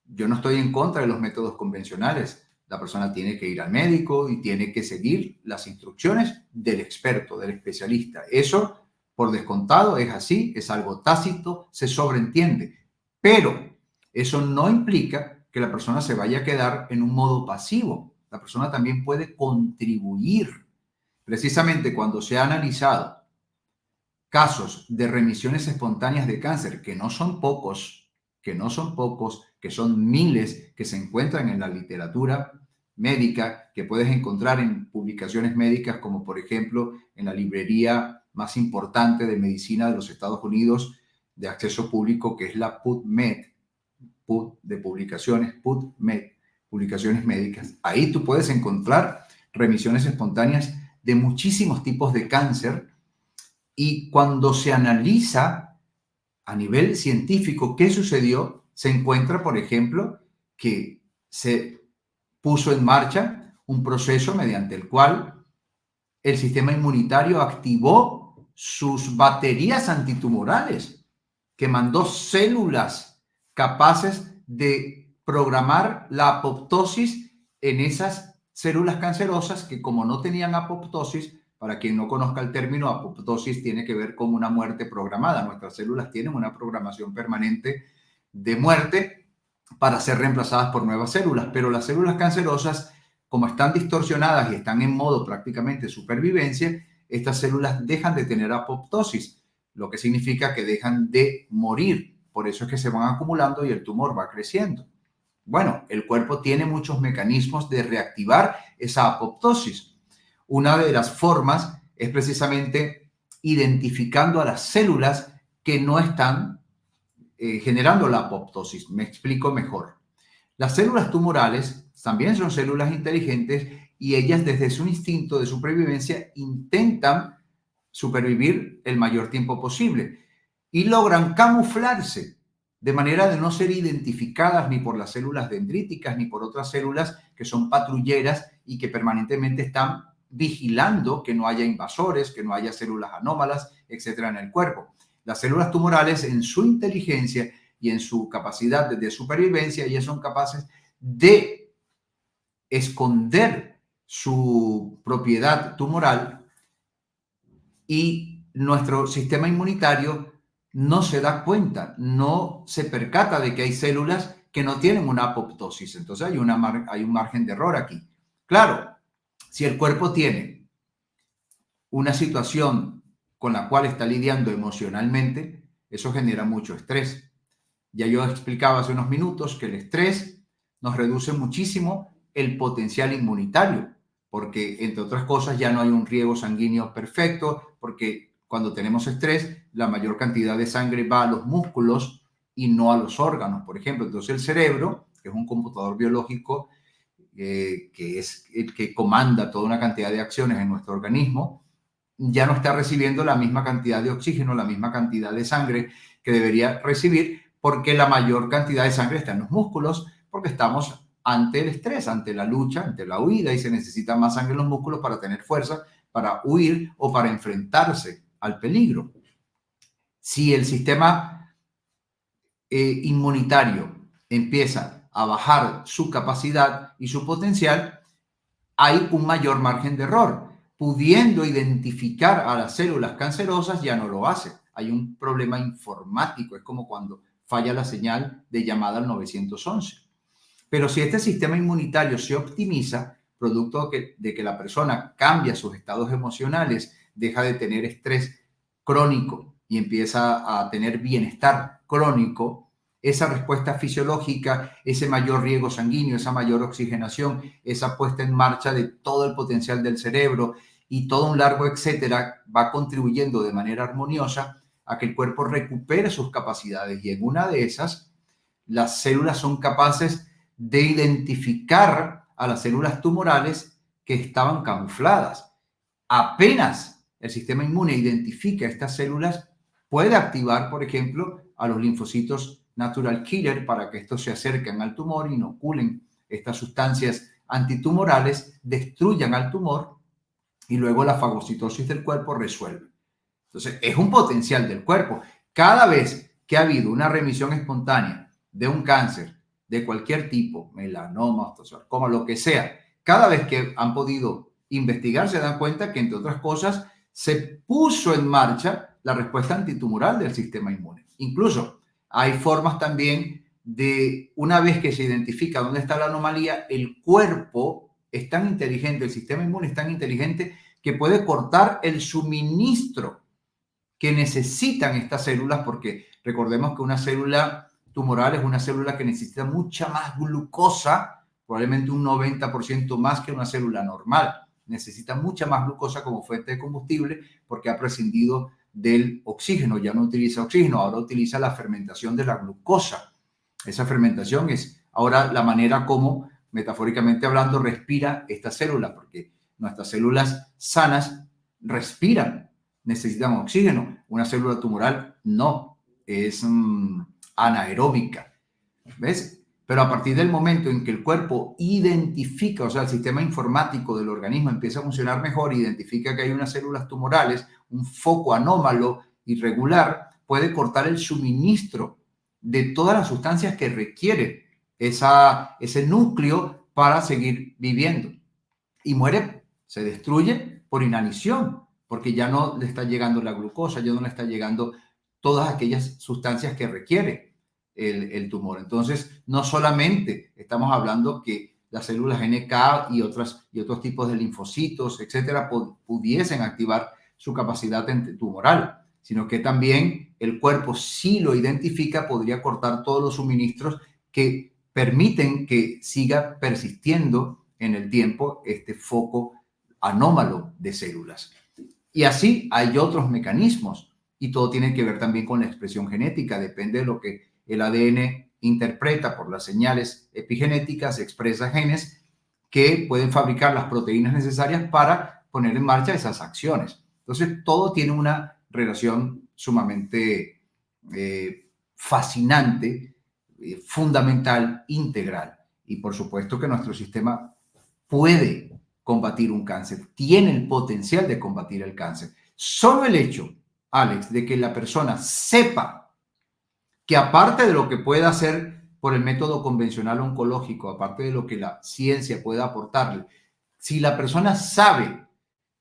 Yo no estoy en contra de los métodos convencionales. La persona tiene que ir al médico y tiene que seguir las instrucciones del experto, del especialista. Eso, por descontado, es así, es algo tácito, se sobreentiende. Pero eso no implica que la persona se vaya a quedar en un modo pasivo. La persona también puede contribuir. Precisamente cuando se ha analizado casos de remisiones espontáneas de cáncer, que no son pocos, que son miles que se encuentran en la literatura médica, que puedes encontrar en publicaciones médicas como por ejemplo en la librería más importante de medicina de los Estados Unidos de acceso público, que es la PubMed, Pub de publicaciones, PubMed, publicaciones médicas. Ahí tú puedes encontrar remisiones espontáneas de muchísimos tipos de cáncer. Y cuando se analiza a nivel científico qué sucedió, se encuentra, por ejemplo, que se puso en marcha un proceso mediante el cual el sistema inmunitario activó sus baterías antitumorales, que mandó células capaces de programar la apoptosis en esas células cancerosas que, como no tenían apoptosis, para quien no conozca el término, apoptosis tiene que ver con una muerte programada. Nuestras células tienen una programación permanente de muerte para ser reemplazadas por nuevas células, pero las células cancerosas, como están distorsionadas y están en modo prácticamente supervivencia, estas células dejan de tener apoptosis, lo que significa que dejan de morir. Por eso es que se van acumulando y el tumor va creciendo. Bueno, el cuerpo tiene muchos mecanismos de reactivar esa apoptosis. Una de las formas es precisamente identificando a las células que no están generando la apoptosis. Me explico mejor. Las células tumorales también son células inteligentes y ellas desde su instinto de supervivencia intentan supervivir el mayor tiempo posible y logran camuflarse de manera de no ser identificadas ni por las células dendríticas ni por otras células que son patrulleras y que permanentemente están vigilando que no haya invasores, que no haya células anómalas, etcétera, en el cuerpo. Las células tumorales, en su inteligencia y en su capacidad de supervivencia, ellas son capaces de esconder su propiedad tumoral y nuestro sistema inmunitario no se da cuenta, no se percata de que hay células que no tienen una apoptosis. Entonces hay un margen de error aquí. Claro, si el cuerpo tiene una situación con la cual está lidiando emocionalmente, eso genera mucho estrés. Ya yo explicaba hace unos minutos que el estrés nos reduce muchísimo el potencial inmunitario, porque entre otras cosas ya no hay un riego sanguíneo perfecto, porque cuando tenemos estrés, la mayor cantidad de sangre va a los músculos y no a los órganos, por ejemplo. Entonces el cerebro, que es un computador biológico, que es el que comanda toda una cantidad de acciones en nuestro organismo, ya no está recibiendo la misma cantidad de oxígeno, la misma cantidad de sangre que debería recibir, porque la mayor cantidad de sangre está en los músculos, porque estamos ante el estrés, ante la lucha, ante la huida, y se necesita más sangre en los músculos para tener fuerza, para huir o para enfrentarse al peligro. Si el sistema inmunitario empieza a bajar su capacidad y su potencial, hay un mayor margen de error. Pudiendo identificar a las células cancerosas, ya no lo hace. Hay un problema informático, es como cuando falla la señal de llamada al 911. Pero si este sistema inmunitario se optimiza, producto de que la persona cambia sus estados emocionales, deja de tener estrés crónico y empieza a tener bienestar crónico, esa respuesta fisiológica, ese mayor riego sanguíneo, esa mayor oxigenación, esa puesta en marcha de todo el potencial del cerebro y todo un largo etcétera, va contribuyendo de manera armoniosa a que el cuerpo recupere sus capacidades. Y en una de esas, las células son capaces de identificar a las células tumorales que estaban camufladas. Apenas el sistema inmune identifica estas células, puede activar, por ejemplo, a los linfocitos natural killer para que estos se acerquen al tumor, inoculen estas sustancias antitumorales, destruyan al tumor y luego la fagocitosis del cuerpo resuelve. Entonces, es un potencial del cuerpo. Cada vez que ha habido una remisión espontánea de un cáncer de cualquier tipo, melanoma, osteosarcoma, lo que sea, cada vez que han podido investigar se dan cuenta que, entre otras cosas, se puso en marcha la respuesta antitumoral del sistema inmune. Incluso hay formas también de, una vez que se identifica dónde está la anomalía, el cuerpo es tan inteligente, el sistema inmune es tan inteligente que puede cortar el suministro que necesitan estas células, porque recordemos que una célula tumoral es una célula que necesita mucha más glucosa, probablemente un 90% más que una célula normal. Necesita mucha más glucosa como fuente de combustible porque ha prescindido del oxígeno, ya no utiliza oxígeno, ahora utiliza la fermentación de la glucosa. Esa fermentación es ahora la manera como, metafóricamente hablando, respira esta célula, porque nuestras células sanas respiran, necesitan oxígeno. Una célula tumoral no, es anaeróbica, ¿ves? Pero a partir del momento en que el cuerpo identifica, o sea, el sistema informático del organismo empieza a funcionar mejor, identifica que hay unas células tumorales, un foco anómalo, irregular, puede cortar el suministro de todas las sustancias que requiere ese núcleo para seguir viviendo. Y muere, se destruye por inanición, porque ya no le está llegando la glucosa, ya no le está llegando todas aquellas sustancias que requiere el tumor. Entonces, no solamente estamos hablando que las células NK y otros tipos de linfocitos, etcétera, pudiesen activar su capacidad tumoral, sino que también el cuerpo, si lo identifica, podría cortar todos los suministros que permiten que siga persistiendo en el tiempo este foco anómalo de células. Y así hay otros mecanismos, y todo tiene que ver también con la expresión genética. Depende de lo que el ADN interpreta por las señales epigenéticas, expresa genes que pueden fabricar las proteínas necesarias para poner en marcha esas acciones. Entonces, todo tiene una relación sumamente fascinante, fundamental, integral. Y por supuesto que nuestro sistema puede combatir un cáncer, tiene el potencial de combatir el cáncer. Solo el hecho, Alex, de que la persona sepa que aparte de lo que pueda hacer por el método convencional oncológico, aparte de lo que la ciencia pueda aportarle, si la persona sabe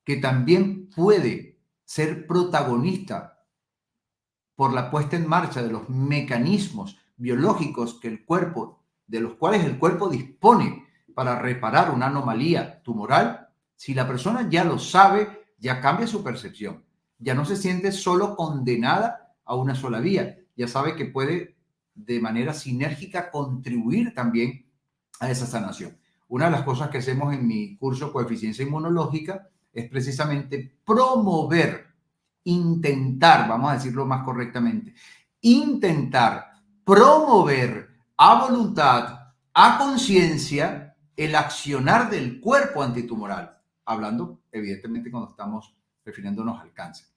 que también puede ser protagonista por la puesta en marcha de los mecanismos biológicos que el cuerpo, de los cuales el cuerpo dispone para reparar una anomalía tumoral, si la persona ya lo sabe, ya cambia su percepción. Ya no se siente solo condenada a una sola vía. Ya sabe que puede de manera sinérgica contribuir también a esa sanación. Una de las cosas que hacemos en mi curso Coeficiencia Inmunológica es precisamente promover, intentar, vamos a decirlo más correctamente, intentar promover a voluntad, a conciencia, el accionar del cuerpo antitumoral, hablando evidentemente cuando estamos refiriéndonos al cáncer.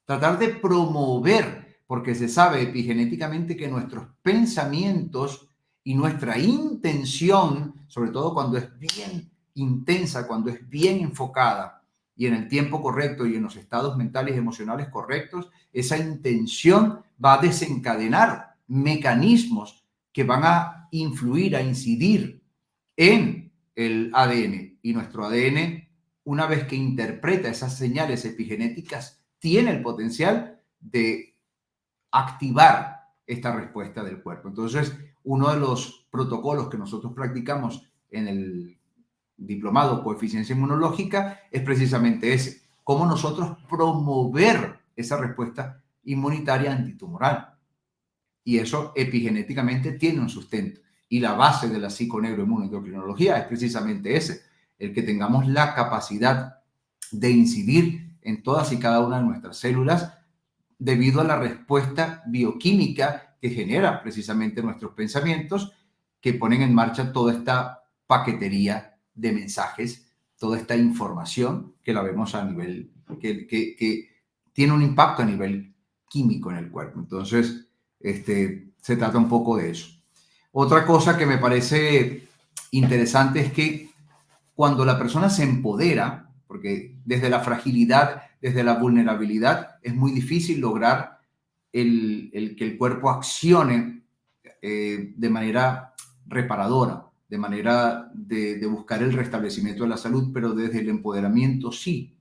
Tratar de promover, porque se sabe epigenéticamente que nuestros pensamientos y nuestra intención, sobre todo cuando es bien intensa, cuando es bien enfocada y en el tiempo correcto y en los estados mentales y emocionales correctos, esa intención va a desencadenar mecanismos que van a influir, a incidir en el ADN. Y nuestro ADN, una vez que interpreta esas señales epigenéticas, tiene el potencial de activar esta respuesta del cuerpo. Entonces, uno de los protocolos que nosotros practicamos en el diplomado Coeficiencia Inmunológica es precisamente ese, cómo nosotros promover esa respuesta inmunitaria antitumoral. Y eso epigenéticamente tiene un sustento. Y la base de la psiconeuroinmunoendocrinología es precisamente ese, el que tengamos la capacidad de incidir en todas y cada una de nuestras células debido a la respuesta bioquímica que genera precisamente nuestros pensamientos, que ponen en marcha toda esta paquetería de mensajes, toda esta información que la vemos a nivel, que tiene un impacto a nivel químico en el cuerpo. Entonces, se trata un poco de eso. Otra cosa que me parece interesante es que cuando la persona se empodera, porque desde la fragilidad, desde la vulnerabilidad, es muy difícil lograr que el cuerpo accione de manera reparadora, de manera de buscar el restablecimiento de la salud, pero desde el empoderamiento sí.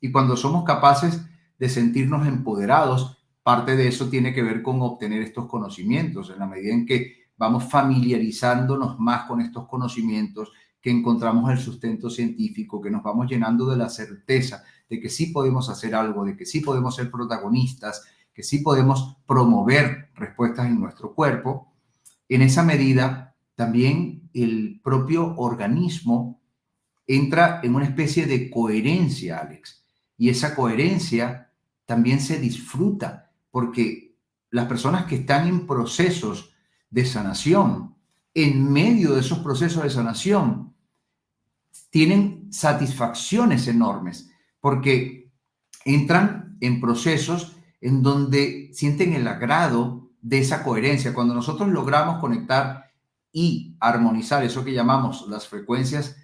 Y cuando somos capaces de sentirnos empoderados, parte de eso tiene que ver con obtener estos conocimientos. En la medida en que vamos familiarizándonos más con estos conocimientos, que encontramos el sustento científico, que nos vamos llenando de la certeza de que sí podemos hacer algo, de que sí podemos ser protagonistas, que sí podemos promover respuestas en nuestro cuerpo, en esa medida también el propio organismo entra en una especie de coherencia, Alex. Y esa coherencia también se disfruta porque las personas que están en procesos de sanación, en medio de esos procesos de sanación, tienen satisfacciones enormes porque entran en procesos en donde sienten el agrado de esa coherencia. Cuando nosotros logramos conectar y armonizar eso que llamamos las frecuencias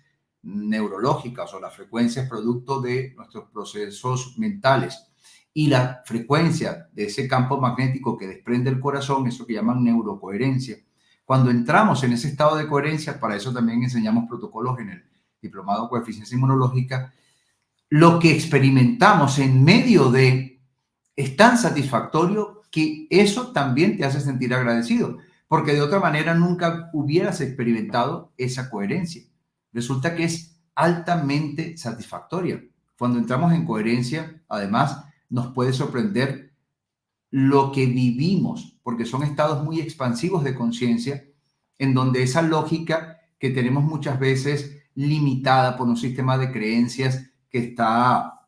neurológicas o las frecuencias producto de nuestros procesos mentales y la frecuencia de ese campo magnético que desprende el corazón, eso que llaman neurocoherencia. Cuando entramos en ese estado de coherencia, para eso también enseñamos protocolos en el diplomado Coeficiencia Inmunológica, lo que experimentamos en medio de es tan satisfactorio que eso también te hace sentir agradecido, porque de otra manera nunca hubieras experimentado esa coherencia. Resulta que es altamente satisfactoria. Cuando entramos en coherencia, además, nos puede sorprender lo que vivimos, porque son estados muy expansivos de conciencia, en donde esa lógica que tenemos muchas veces limitada por un sistema de creencias que está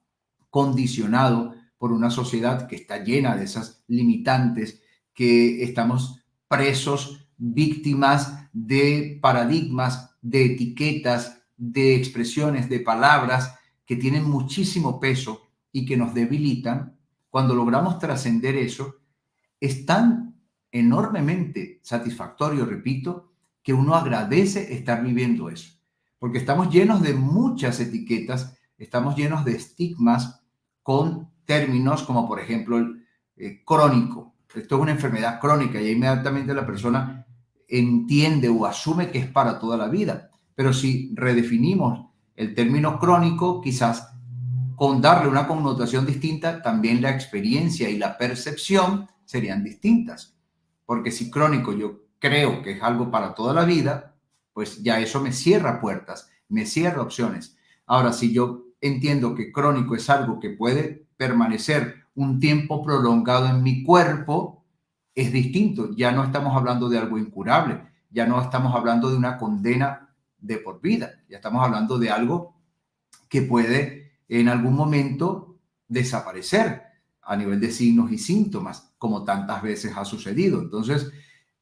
condicionado por una sociedad que está llena de esas limitantes, que estamos presos, víctimas de paradigmas, de etiquetas, de expresiones, de palabras que tienen muchísimo peso y que nos debilitan. Cuando logramos trascender eso, es tan enormemente satisfactorio, repito, que uno agradece estar viviendo eso. Porque estamos llenos de muchas etiquetas, estamos llenos de estigmas con términos como, por ejemplo, el crónico. Esto es una enfermedad crónica y inmediatamente la persona entiende o asume que es para toda la vida. Pero si redefinimos el término crónico, quizás con darle una connotación distinta, también la experiencia y la percepción serían distintas. Porque si crónico yo creo que es algo para toda la vida, pues ya eso me cierra puertas, me cierra opciones. Ahora, si yo entiendo que crónico es algo que puede permanecer un tiempo prolongado en mi cuerpo, es distinto. Ya no estamos hablando de algo incurable, ya no estamos hablando de una condena de por vida, ya estamos hablando de algo que puede en algún momento desaparecer a nivel de signos y síntomas, como tantas veces ha sucedido. Entonces,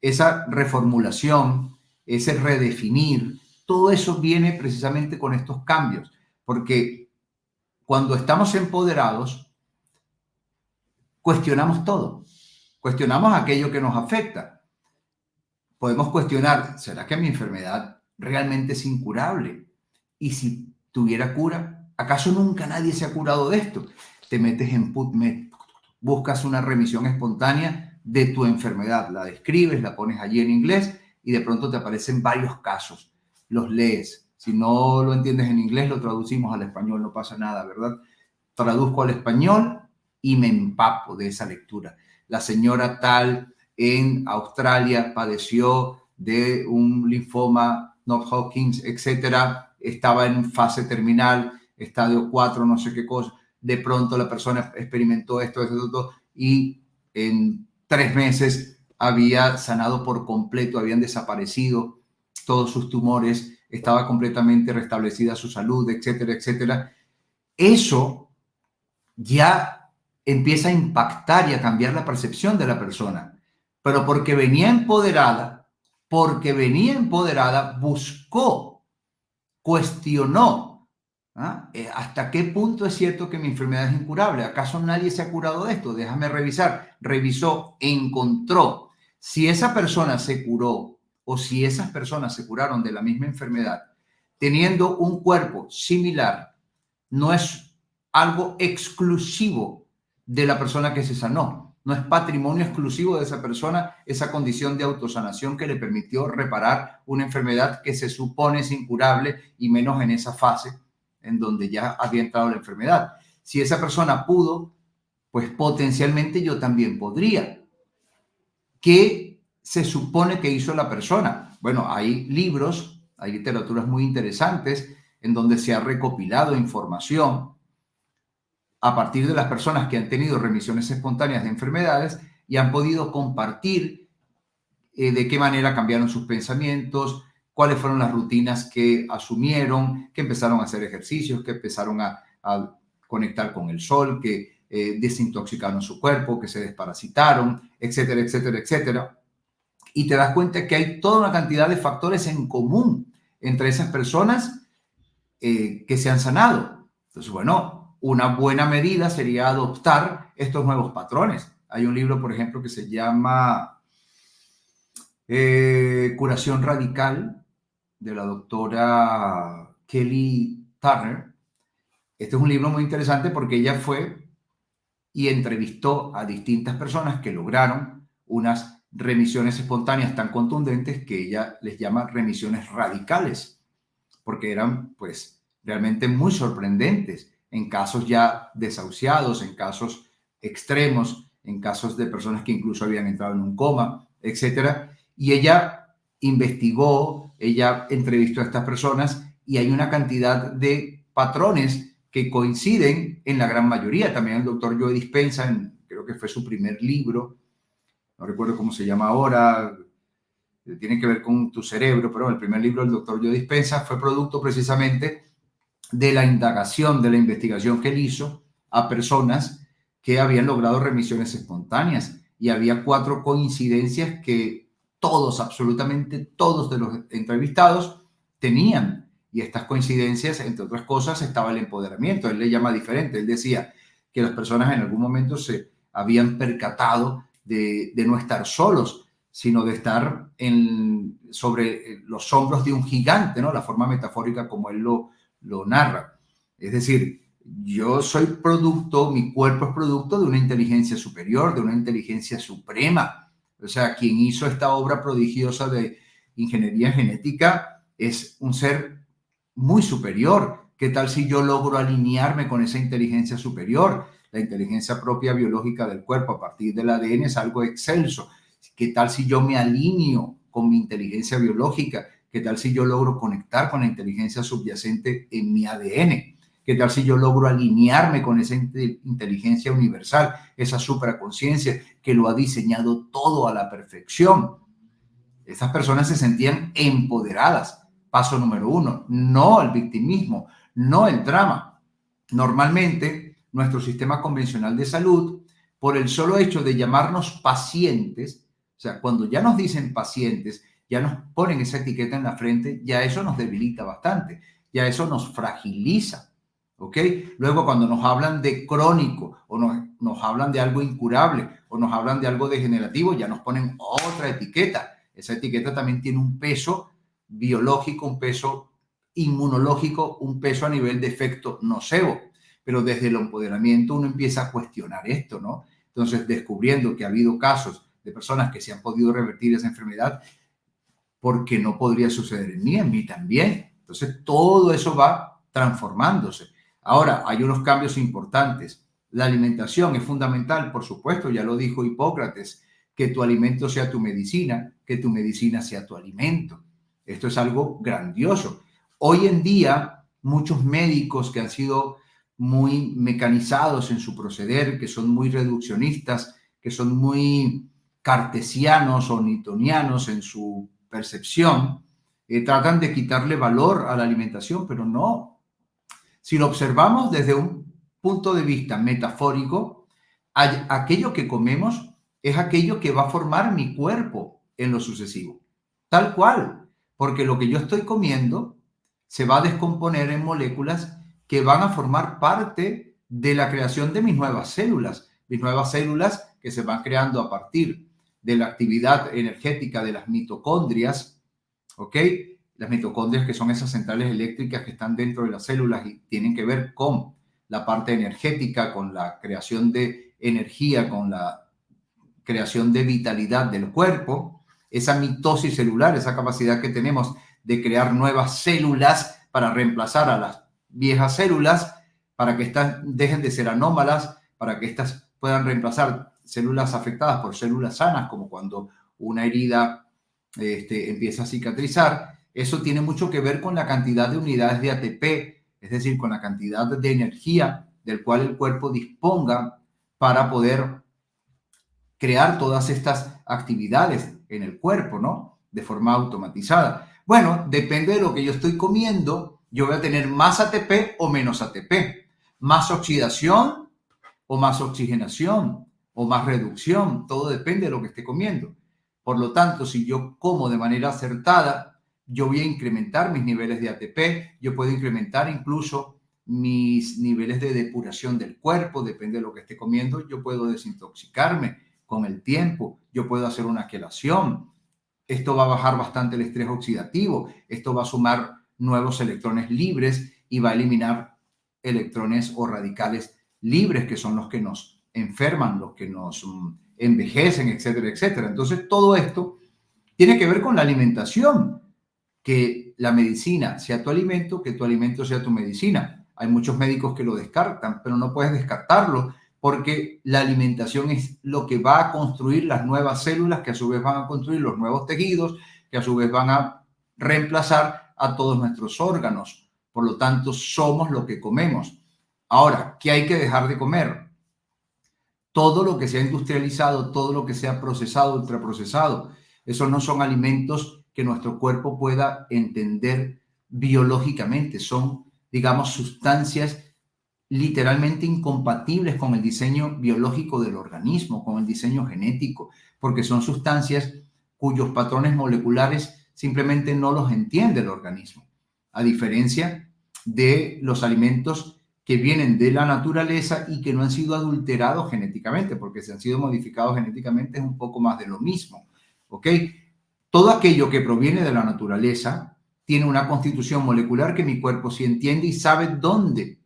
esa reformulación, ese redefinir, todo eso viene precisamente con estos cambios, porque cuando estamos empoderados, cuestionamos todo, cuestionamos aquello que nos afecta. Podemos cuestionar, ¿será que mi enfermedad realmente es incurable? Y si tuviera cura, ¿acaso nunca nadie se ha curado de esto? Te metes en PubMed, buscas una remisión espontánea de tu enfermedad, la describes, la pones allí en inglés y de pronto te aparecen varios casos. Los lees. Si no lo entiendes en inglés, lo traducimos al español, no pasa nada, ¿verdad? Traduzco al español y me empapo de esa lectura. La señora tal en Australia padeció de un linfoma, non-Hodgkin, etcétera, estaba en fase terminal, estadio 4, no sé qué cosa. De pronto la persona experimentó esto, y en 3 meses había sanado por completo, habían desaparecido todos sus tumores, estaba completamente restablecida su salud, etcétera, etcétera. Eso ya empieza a impactar y a cambiar la percepción de la persona. Pero porque venía empoderada, buscó, cuestionó. ¿Hasta qué punto es cierto que mi enfermedad es incurable? ¿Acaso nadie se ha curado de esto? Déjame revisar. Revisó, encontró. Si esa persona se curó o si esas personas se curaron de la misma enfermedad, teniendo un cuerpo similar, no es algo exclusivo de la persona que se sanó. No es patrimonio exclusivo de esa persona, esa condición de autosanación que le permitió reparar una enfermedad que se supone es incurable y menos en esa fase en donde ya había entrado la enfermedad. Si esa persona pudo, pues potencialmente yo también podría. ¿Qué se supone que hizo la persona? Bueno, hay libros, hay literaturas muy interesantes en donde se ha recopilado información a partir de las personas que han tenido remisiones espontáneas de enfermedades y han podido compartir de qué manera cambiaron sus pensamientos, cuáles fueron las rutinas que asumieron, que empezaron a hacer ejercicios, que empezaron a conectar con el sol, que desintoxicaron su cuerpo, que se desparasitaron, etcétera, etcétera, etcétera. Y te das cuenta que hay toda una cantidad de factores en común entre esas personas que se han sanado. Entonces, bueno, una buena medida sería adoptar estos nuevos patrones. Hay un libro, por ejemplo, que se llama Curación Radical, de la doctora Kelly Turner. Este es un libro muy interesante porque ella fue y entrevistó a distintas personas que lograron unas remisiones espontáneas tan contundentes que ella les llama remisiones radicales, porque eran pues realmente muy sorprendentes en casos ya desahuciados, en casos extremos, en casos de personas que incluso habían entrado en un coma, etcétera. Y ella investigó, ella entrevistó a estas personas y hay una cantidad de patrones que coinciden en la gran mayoría. También el doctor Joe Dispenza, creo que fue su primer libro, no recuerdo cómo se llama ahora, tiene que ver con tu cerebro, pero el primer libro del doctor Joe Dispenza fue producto precisamente de la indagación, de la investigación que él hizo a personas que habían logrado remisiones espontáneas y había 4 coincidencias que todos, absolutamente todos de los entrevistados tenían. Y estas coincidencias, entre otras cosas, estaba el empoderamiento. Él le llama diferente. Él decía que las personas en algún momento se habían percatado de no estar solos, sino de estar sobre los hombros de un gigante, ¿no? La forma metafórica como él lo narra. Es decir, yo soy producto, mi cuerpo es producto de una inteligencia superior, de una inteligencia suprema. O sea, quien hizo esta obra prodigiosa de ingeniería genética es un ser muy superior. ¿Qué tal si yo logro alinearme con esa inteligencia superior? La inteligencia propia biológica del cuerpo a partir del ADN es algo excelso. ¿Qué tal si yo me alineo con mi inteligencia biológica? ¿Qué tal si yo logro conectar con la inteligencia subyacente en mi ADN? ¿Qué tal si yo logro alinearme con esa inteligencia universal, esa supraconciencia que lo ha diseñado todo a la perfección? Estas personas se sentían empoderadas. Paso número 1, no el victimismo, no el drama. Normalmente, nuestro sistema convencional de salud, por el solo hecho de llamarnos pacientes, o sea, cuando ya nos dicen pacientes, ya nos ponen esa etiqueta en la frente, ya eso nos debilita bastante, ya eso nos fragiliza, ¿ok? Luego, cuando nos hablan de crónico o nos hablan de algo incurable o nos hablan de algo degenerativo, ya nos ponen otra etiqueta. Esa etiqueta también tiene un peso biológico, un peso inmunológico, un peso a nivel de efecto nocebo. Pero desde el empoderamiento uno empieza a cuestionar esto, ¿no? Entonces, descubriendo que ha habido casos de personas que se han podido revertir esa enfermedad, porque no podría suceder en mí también. Entonces, todo eso va transformándose. Ahora, hay unos cambios importantes. La alimentación es fundamental, por supuesto, ya lo dijo Hipócrates, que tu alimento sea tu medicina, que tu medicina sea tu alimento. Esto es algo grandioso. Hoy en día, muchos médicos que han sido muy mecanizados en su proceder, que son muy reduccionistas, que son muy cartesianos o newtonianos en su percepción, tratan de quitarle valor a la alimentación, pero no. Si lo observamos desde un punto de vista metafórico, aquello que comemos es aquello que va a formar mi cuerpo en lo sucesivo. Tal cual, porque lo que yo estoy comiendo se va a descomponer en moléculas que van a formar parte de la creación de mis nuevas células que se van creando a partir de la actividad energética de las mitocondrias, ¿ok? Las mitocondrias, que son esas centrales eléctricas que están dentro de las células y tienen que ver con la parte energética, con la creación de energía, con la creación de vitalidad del cuerpo, esa mitosis celular, esa capacidad que tenemos de crear nuevas células para reemplazar a las viejas células, para que éstas dejen de ser anómalas, para que éstas puedan reemplazar células afectadas por células sanas, como cuando una herida empieza a cicatrizar. Eso tiene mucho que ver con la cantidad de unidades de ATP, es decir, con la cantidad de energía del cual el cuerpo disponga para poder crear todas estas actividades en el cuerpo, ¿no? De forma automatizada. Bueno, depende de lo que yo estoy comiendo, yo voy a tener más ATP o menos ATP, más oxidación o más oxigenación o más reducción, todo depende de lo que esté comiendo. Por lo tanto, si yo como de manera acertada, yo voy a incrementar mis niveles de ATP, yo puedo incrementar incluso mis niveles de depuración del cuerpo, depende de lo que esté comiendo, yo puedo desintoxicarme con el tiempo, yo puedo hacer una quelación. Esto va a bajar bastante el estrés oxidativo, esto va a sumar nuevos electrones libres y va a eliminar electrones o radicales libres, que son los que nos enferman, los que nos envejecen, etcétera, etcétera. Entonces, todo esto tiene que ver con la alimentación, que la medicina sea tu alimento, que tu alimento sea tu medicina. Hay muchos médicos que lo descartan, pero no puedes descartarlo, porque la alimentación es lo que va a construir las nuevas células, que a su vez van a construir los nuevos tejidos, que a su vez van a reemplazar a todos nuestros órganos. Por lo tanto, somos lo que comemos. Ahora, ¿qué hay que dejar de comer? Todo lo que sea industrializado, todo lo que sea procesado, ultraprocesado. Esos no son alimentos que nuestro cuerpo pueda entender biológicamente. Son, digamos, sustancias literalmente incompatibles con el diseño biológico del organismo, con el diseño genético, porque son sustancias cuyos patrones moleculares simplemente no los entiende el organismo, a diferencia de los alimentos que vienen de la naturaleza y que no han sido adulterados genéticamente, porque si han sido modificados genéticamente es un poco más de lo mismo, ¿ok? Todo aquello que proviene de la naturaleza tiene una constitución molecular que mi cuerpo sí entiende y sabe dónde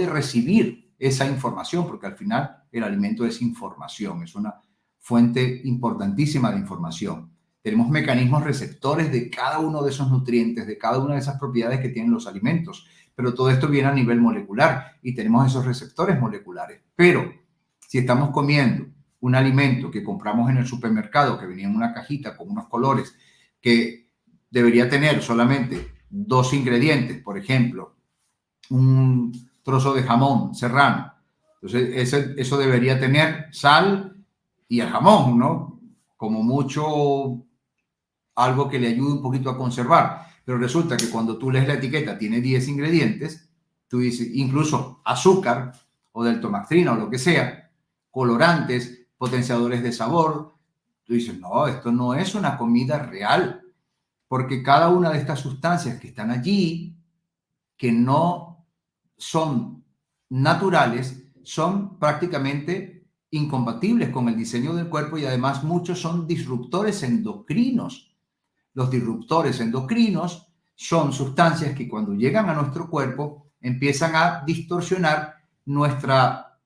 recibir esa información, porque al final el alimento es información, es una fuente importantísima de información. Tenemos mecanismos receptores de cada uno de esos nutrientes, de cada una de esas propiedades que tienen los alimentos, pero todo esto viene a nivel molecular y tenemos esos receptores moleculares. Pero si estamos comiendo un alimento que compramos en el supermercado, que venía en una cajita con unos colores, que debería tener solamente 2 ingredientes, por ejemplo, un trozo de jamón serrano. Entonces, eso debería tener sal y el jamón, ¿no? Como mucho algo que le ayude un poquito a conservar. Pero resulta que cuando tú lees la etiqueta tiene 10 ingredientes, tú dices, incluso azúcar o deltomastrina o lo que sea, colorantes, potenciadores de sabor. Tú dices, no, esto no es una comida real, porque cada una de estas sustancias que están allí, que no son naturales, son prácticamente incompatibles con el diseño del cuerpo y además muchos son disruptores endocrinos. Los disruptores endocrinos son sustancias que cuando llegan a nuestro cuerpo empiezan a distorsionar nuestra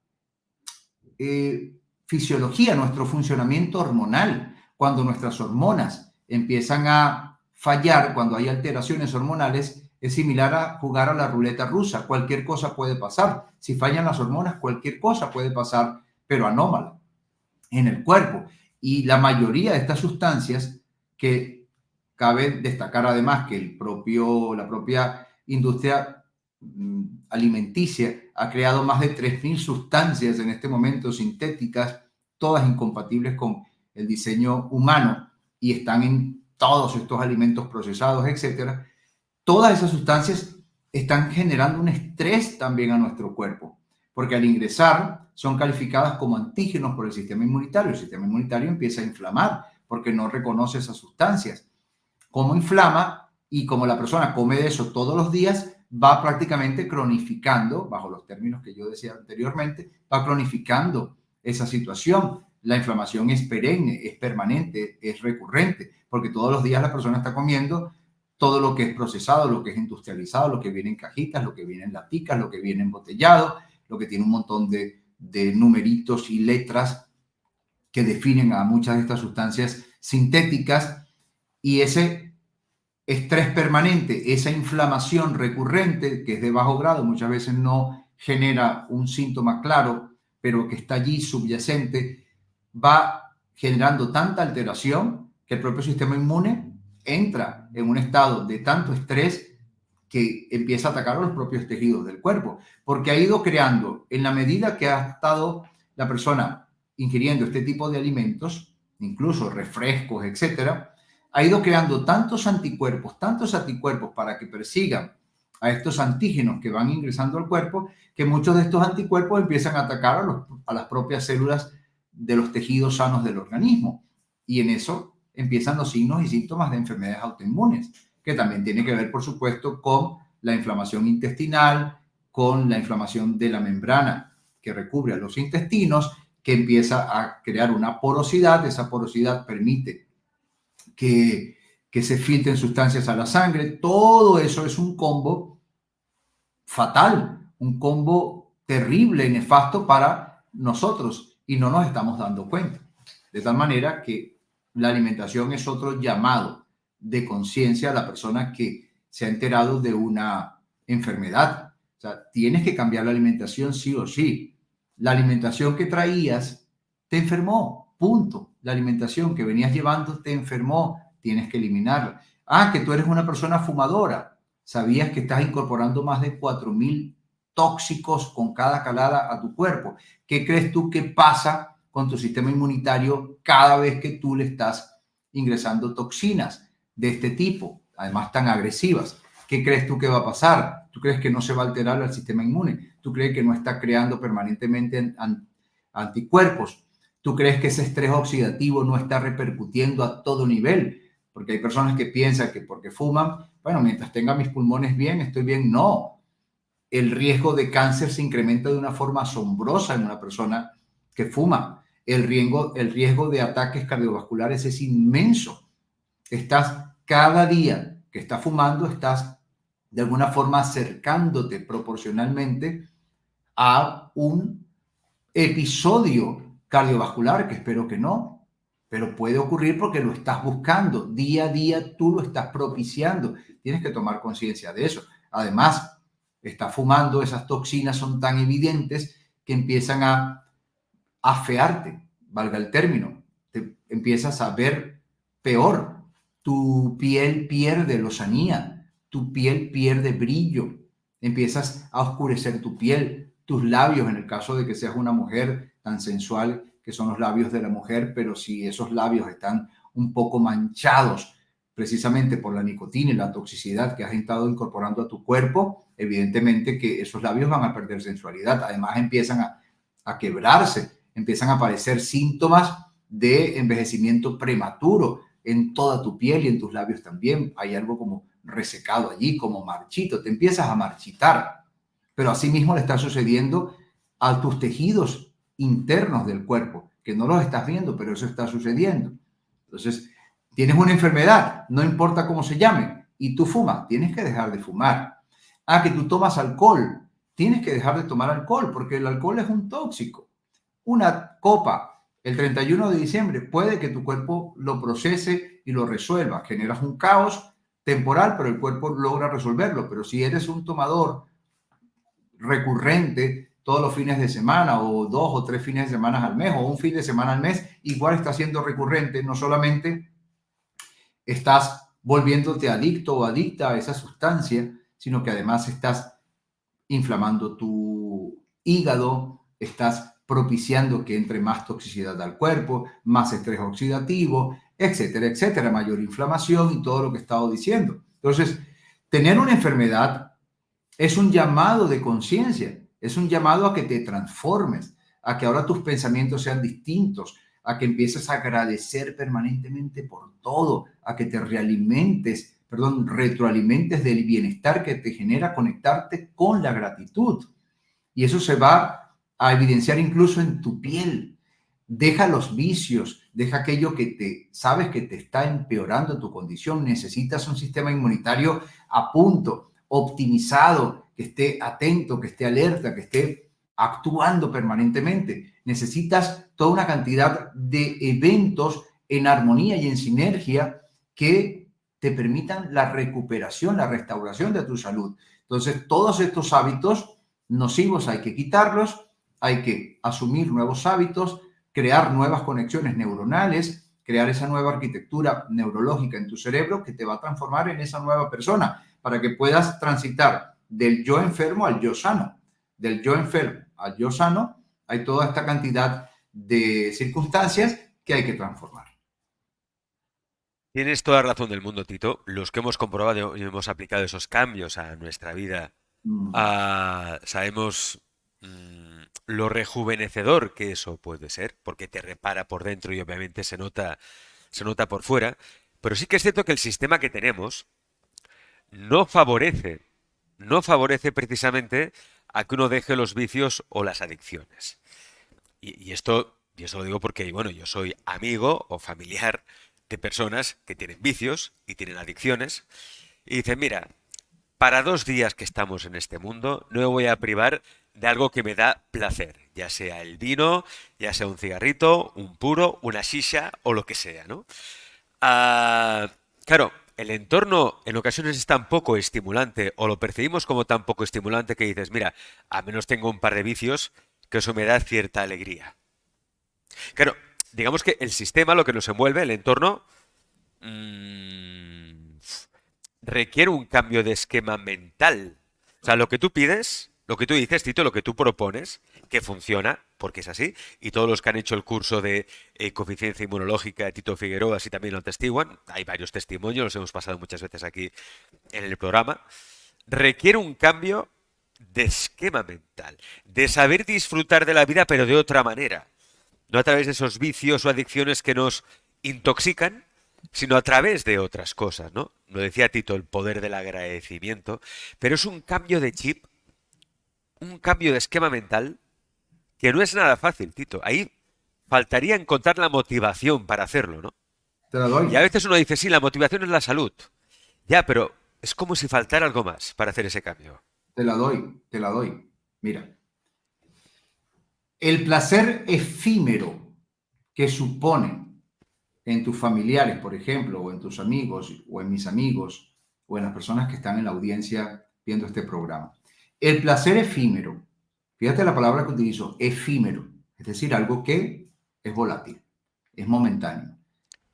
fisiología, nuestro funcionamiento hormonal. Cuando nuestras hormonas empiezan a fallar, cuando hay alteraciones hormonales, es similar a jugar a la ruleta rusa. Cualquier cosa puede pasar. Si fallan las hormonas, cualquier cosa puede pasar, pero anómala en el cuerpo. Y la mayoría de estas sustancias, que cabe destacar además que la propia industria alimenticia ha creado más de 3.000 sustancias en este momento sintéticas, todas incompatibles con el diseño humano y están en todos estos alimentos procesados, etcétera. Todas esas sustancias están generando un estrés también a nuestro cuerpo, porque al ingresar son calificadas como antígenos por el sistema inmunitario. El sistema inmunitario empieza a inflamar porque no reconoce esas sustancias. Como inflama y como la persona come de eso todos los días, va prácticamente cronificando, bajo los términos que yo decía anteriormente, va cronificando esa situación. La inflamación es perenne, es permanente, es recurrente, porque todos los días la persona está comiendo todo lo que es procesado, lo que es industrializado, lo que viene en cajitas, lo que viene en laticas, lo que viene embotellado, lo que tiene un montón de numeritos y letras que definen a muchas de estas sustancias sintéticas, y ese estrés permanente, esa inflamación recurrente que es de bajo grado, muchas veces no genera un síntoma claro, pero que está allí subyacente, va generando tanta alteración que el propio sistema inmune entra en un estado de tanto estrés que empieza a atacar a los propios tejidos del cuerpo, porque ha ido creando, en la medida que ha estado la persona ingiriendo este tipo de alimentos, incluso refrescos, etcétera, ha ido creando tantos anticuerpos para que persigan a estos antígenos que van ingresando al cuerpo, que muchos de estos anticuerpos empiezan a atacar a las propias células de los tejidos sanos del organismo. Y en eso empiezan los signos y síntomas de enfermedades autoinmunes, que también tiene que ver, por supuesto, con la inflamación intestinal, con la inflamación de la membrana que recubre a los intestinos, que empieza a crear una porosidad. Esa porosidad permite que se filtren sustancias a la sangre. Todo eso es un combo fatal, un combo terrible y nefasto para nosotros y no nos estamos dando cuenta. De tal manera que la alimentación es otro llamado de conciencia a la persona que se ha enterado de una enfermedad. O sea, tienes que cambiar la alimentación sí o sí. La alimentación que traías te enfermó, punto. La alimentación que venías llevando te enfermó, tienes que eliminarla. Ah, que tú eres una persona fumadora. ¿Sabías que estás incorporando más de 4.000 tóxicos con cada calada a tu cuerpo? ¿Qué crees tú que pasa con tu sistema inmunitario cada vez que tú le estás ingresando toxinas de este tipo, además tan agresivas? ¿Qué crees tú que va a pasar? ¿Tú crees que no se va a alterar el sistema inmune? ¿Tú crees que no está creando permanentemente anticuerpos? ¿Tú crees que ese estrés oxidativo no está repercutiendo a todo nivel? Porque hay personas que piensan que porque fuman, bueno, mientras tenga mis pulmones bien, estoy bien. No, el riesgo de cáncer se incrementa de una forma asombrosa en una persona que fuma. El riesgo de ataques cardiovasculares es inmenso. Estás cada día que estás fumando, estás de alguna forma acercándote proporcionalmente a un episodio cardiovascular, que espero que no, pero puede ocurrir porque lo estás buscando. Día a día tú lo estás propiciando. Tienes que tomar conciencia de eso. Además, estás fumando, esas toxinas son tan evidentes que empiezan a afearte, valga el término. Te empiezas a ver peor. Tu piel pierde lozanía, tu piel pierde brillo, empiezas a oscurecer tu piel, tus labios, en el caso de que seas una mujer tan sensual, que son los labios de la mujer, pero si esos labios están un poco manchados precisamente por la nicotina y la toxicidad que has estado incorporando a tu cuerpo, evidentemente que esos labios van a perder sensualidad. Además empiezan a quebrarse, empiezan a aparecer síntomas de envejecimiento prematuro en toda tu piel y en tus labios también. Hay algo como resecado allí, como marchito, te empiezas a marchitar. Pero asimismo le está sucediendo a tus tejidos internos del cuerpo, que no los estás viendo, pero eso está sucediendo. Entonces, tienes una enfermedad, no importa cómo se llame, y tú fumas, tienes que dejar de fumar. Ah, que tú tomas alcohol, tienes que dejar de tomar alcohol, porque el alcohol es un tóxico. Una copa el 31 de diciembre puede que tu cuerpo lo procese y lo resuelva. Generas un caos temporal, pero el cuerpo logra resolverlo. Pero si eres un tomador recurrente todos los fines de semana o 2 o 3 fines de semana al mes o un fin de semana al mes, igual está siendo recurrente. No solamente estás volviéndote adicto o adicta a esa sustancia, sino que además estás inflamando tu hígado, estás propiciando que entre más toxicidad al cuerpo, más estrés oxidativo, etcétera, etcétera, mayor inflamación y todo lo que he estado diciendo. Entonces, tener una enfermedad es un llamado de conciencia, es un llamado a que te transformes, a que ahora tus pensamientos sean distintos, a que empieces a agradecer permanentemente por todo, a que te retroalimentes del bienestar que te genera conectarte con la gratitud. Y eso se va a evidenciar incluso en tu piel. Deja los vicios, deja aquello que sabes que te está empeorando tu condición. Necesitas un sistema inmunitario a punto, optimizado, que esté atento, que esté alerta, que esté actuando permanentemente. Necesitas toda una cantidad de eventos en armonía y en sinergia que te permitan la recuperación, la restauración de tu salud. Entonces, todos estos hábitos nocivos hay que quitarlos, hay que asumir nuevos hábitos, crear nuevas conexiones neuronales, crear esa nueva arquitectura neurológica en tu cerebro que te va a transformar en esa nueva persona para que puedas transitar del yo enfermo al yo sano. Del yo enfermo al yo sano hay toda esta cantidad de circunstancias que hay que transformar. Tienes toda la razón del mundo, Tito. Los que hemos comprobado y hemos aplicado esos cambios a nuestra vida, sabemos lo rejuvenecedor que eso puede ser, porque te repara por dentro y obviamente se nota por fuera. Pero sí que es cierto que el sistema que tenemos no favorece, no favorece precisamente a que uno deje los vicios o las adicciones. Y esto lo digo porque, bueno, yo soy amigo o familiar de personas que tienen vicios y tienen adicciones y dicen, mira, para 2 días que estamos en este mundo, no me voy a privar de algo que me da placer, ya sea el vino, ya sea un cigarrito, un puro, una shisha o lo que sea, ¿no? Claro, el entorno en ocasiones es tan poco estimulante o lo percibimos como tan poco estimulante que dices, mira, a menos tengo un par de vicios que eso me da cierta alegría. Claro, digamos que el sistema, lo que nos envuelve, el entorno, mm, requiere un cambio de esquema mental. O sea, lo que tú pides, lo que tú dices, Tito, lo que tú propones, que funciona, porque es así, y todos los que han hecho el curso de coeficiencia inmunológica de Tito Figueroa así también lo atestiguan, hay varios testimonios, los hemos pasado muchas veces aquí en el programa, requiere un cambio de esquema mental, de saber disfrutar de la vida pero de otra manera, no a través de esos vicios o adicciones que nos intoxican, sino a través de otras cosas, ¿no? Lo decía Tito, el poder del agradecimiento, pero es un cambio de chip, un cambio de esquema mental que no es nada fácil, Tito. Ahí faltaría encontrar la motivación para hacerlo, ¿no? Te la Y a doy, veces uno dice, sí, la motivación es la salud. Ya, pero es como si faltara algo más para hacer ese cambio. te la doy, te la doy. Mira, el placer efímero que supone en tus familiares, por ejemplo, o en tus amigos, o en mis amigos, o en las personas que están en la audiencia viendo este programa. El placer efímero, fíjate la palabra que utilizo, efímero, es decir, algo que es volátil, es momentáneo.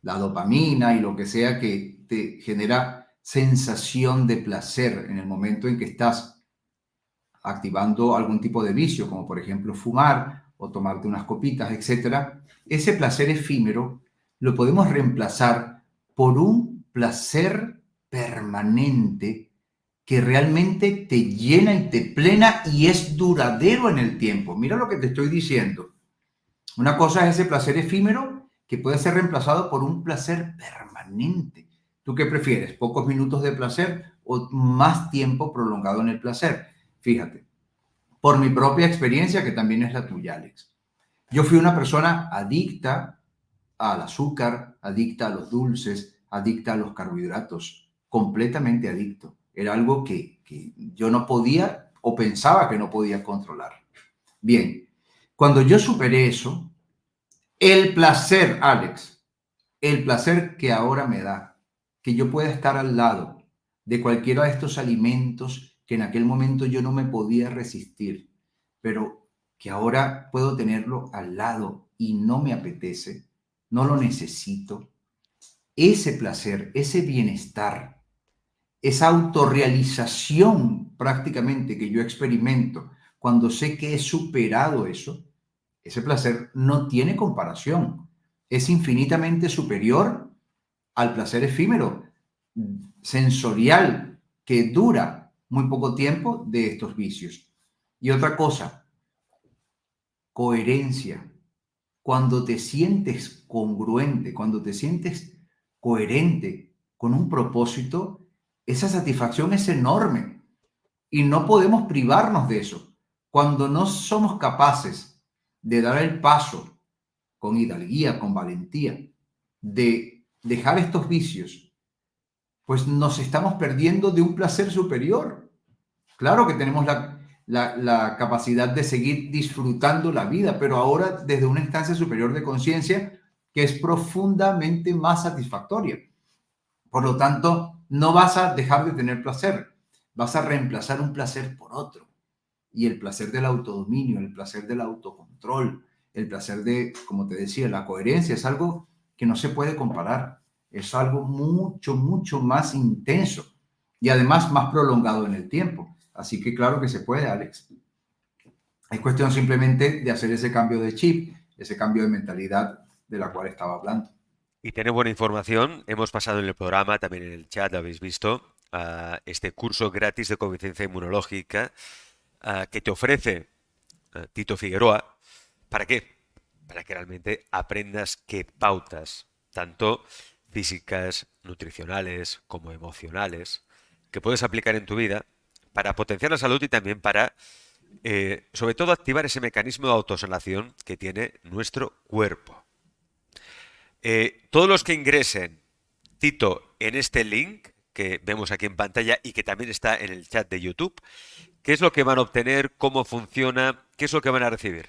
La dopamina y lo que sea que te genera sensación de placer en el momento en que estás activando algún tipo de vicio, como por ejemplo fumar o tomarte unas copitas, etcétera, ese placer efímero lo podemos reemplazar por un placer permanente que realmente te llena y te plena y es duradero en el tiempo. Mira lo que te estoy diciendo. Una cosa es ese placer efímero que puede ser reemplazado por un placer permanente. ¿Tú qué prefieres? ¿Pocos minutos de placer o más tiempo prolongado en el placer? Fíjate, por mi propia experiencia, que también es la tuya, Alex. Yo fui una persona adicta al azúcar, adicta a los dulces, adicta a los carbohidratos, completamente adicto. Era algo que yo no podía o pensaba que no podía controlar. Bien, cuando yo superé eso, el placer, Alex, el placer que ahora me da, que yo pueda estar al lado de cualquiera de estos alimentos que en aquel momento yo no me podía resistir, pero que ahora puedo tenerlo al lado y no me apetece, no lo necesito. Ese placer, ese bienestar, esa autorrealización prácticamente que yo experimento cuando sé que he superado eso, ese placer no tiene comparación. Es infinitamente superior al placer efímero, sensorial, que dura muy poco tiempo de estos vicios. Y otra cosa, coherencia. Cuando te sientes congruente, cuando te sientes coherente con un propósito, esa satisfacción es enorme y no podemos privarnos de eso. Cuando no somos capaces de dar el paso con hidalguía, con valentía, de dejar estos vicios, pues nos estamos perdiendo de un placer superior. Claro que tenemos la capacidad de seguir disfrutando la vida, pero ahora desde una instancia superior de conciencia que es profundamente más satisfactoria. Por lo tanto, no vas a dejar de tener placer, vas a reemplazar un placer por otro. Y el placer del autodominio, el placer del autocontrol, el placer de, como te decía, la coherencia es algo que no se puede comparar. Es algo mucho, mucho más intenso y además más prolongado en el tiempo. Así que claro que se puede, Alex. Es cuestión simplemente de hacer ese cambio de chip, ese cambio de mentalidad de la cual estaba hablando. Y tiene buena información. Hemos pasado en el programa, también en el chat, lo habéis visto, este curso gratis de conciencia inmunológica que te ofrece Tito Figueroa. ¿Para qué? Para que realmente aprendas qué pautas, tanto físicas, nutricionales como emocionales, que puedes aplicar en tu vida para potenciar la salud y también para, sobre todo, activar ese mecanismo de autosanación que tiene nuestro cuerpo. Todos los que ingresen, Tito, en este link que vemos aquí en pantalla y que también está en el chat de YouTube, ¿qué es lo que van a obtener? ¿Cómo funciona? ¿Qué es lo que van a recibir?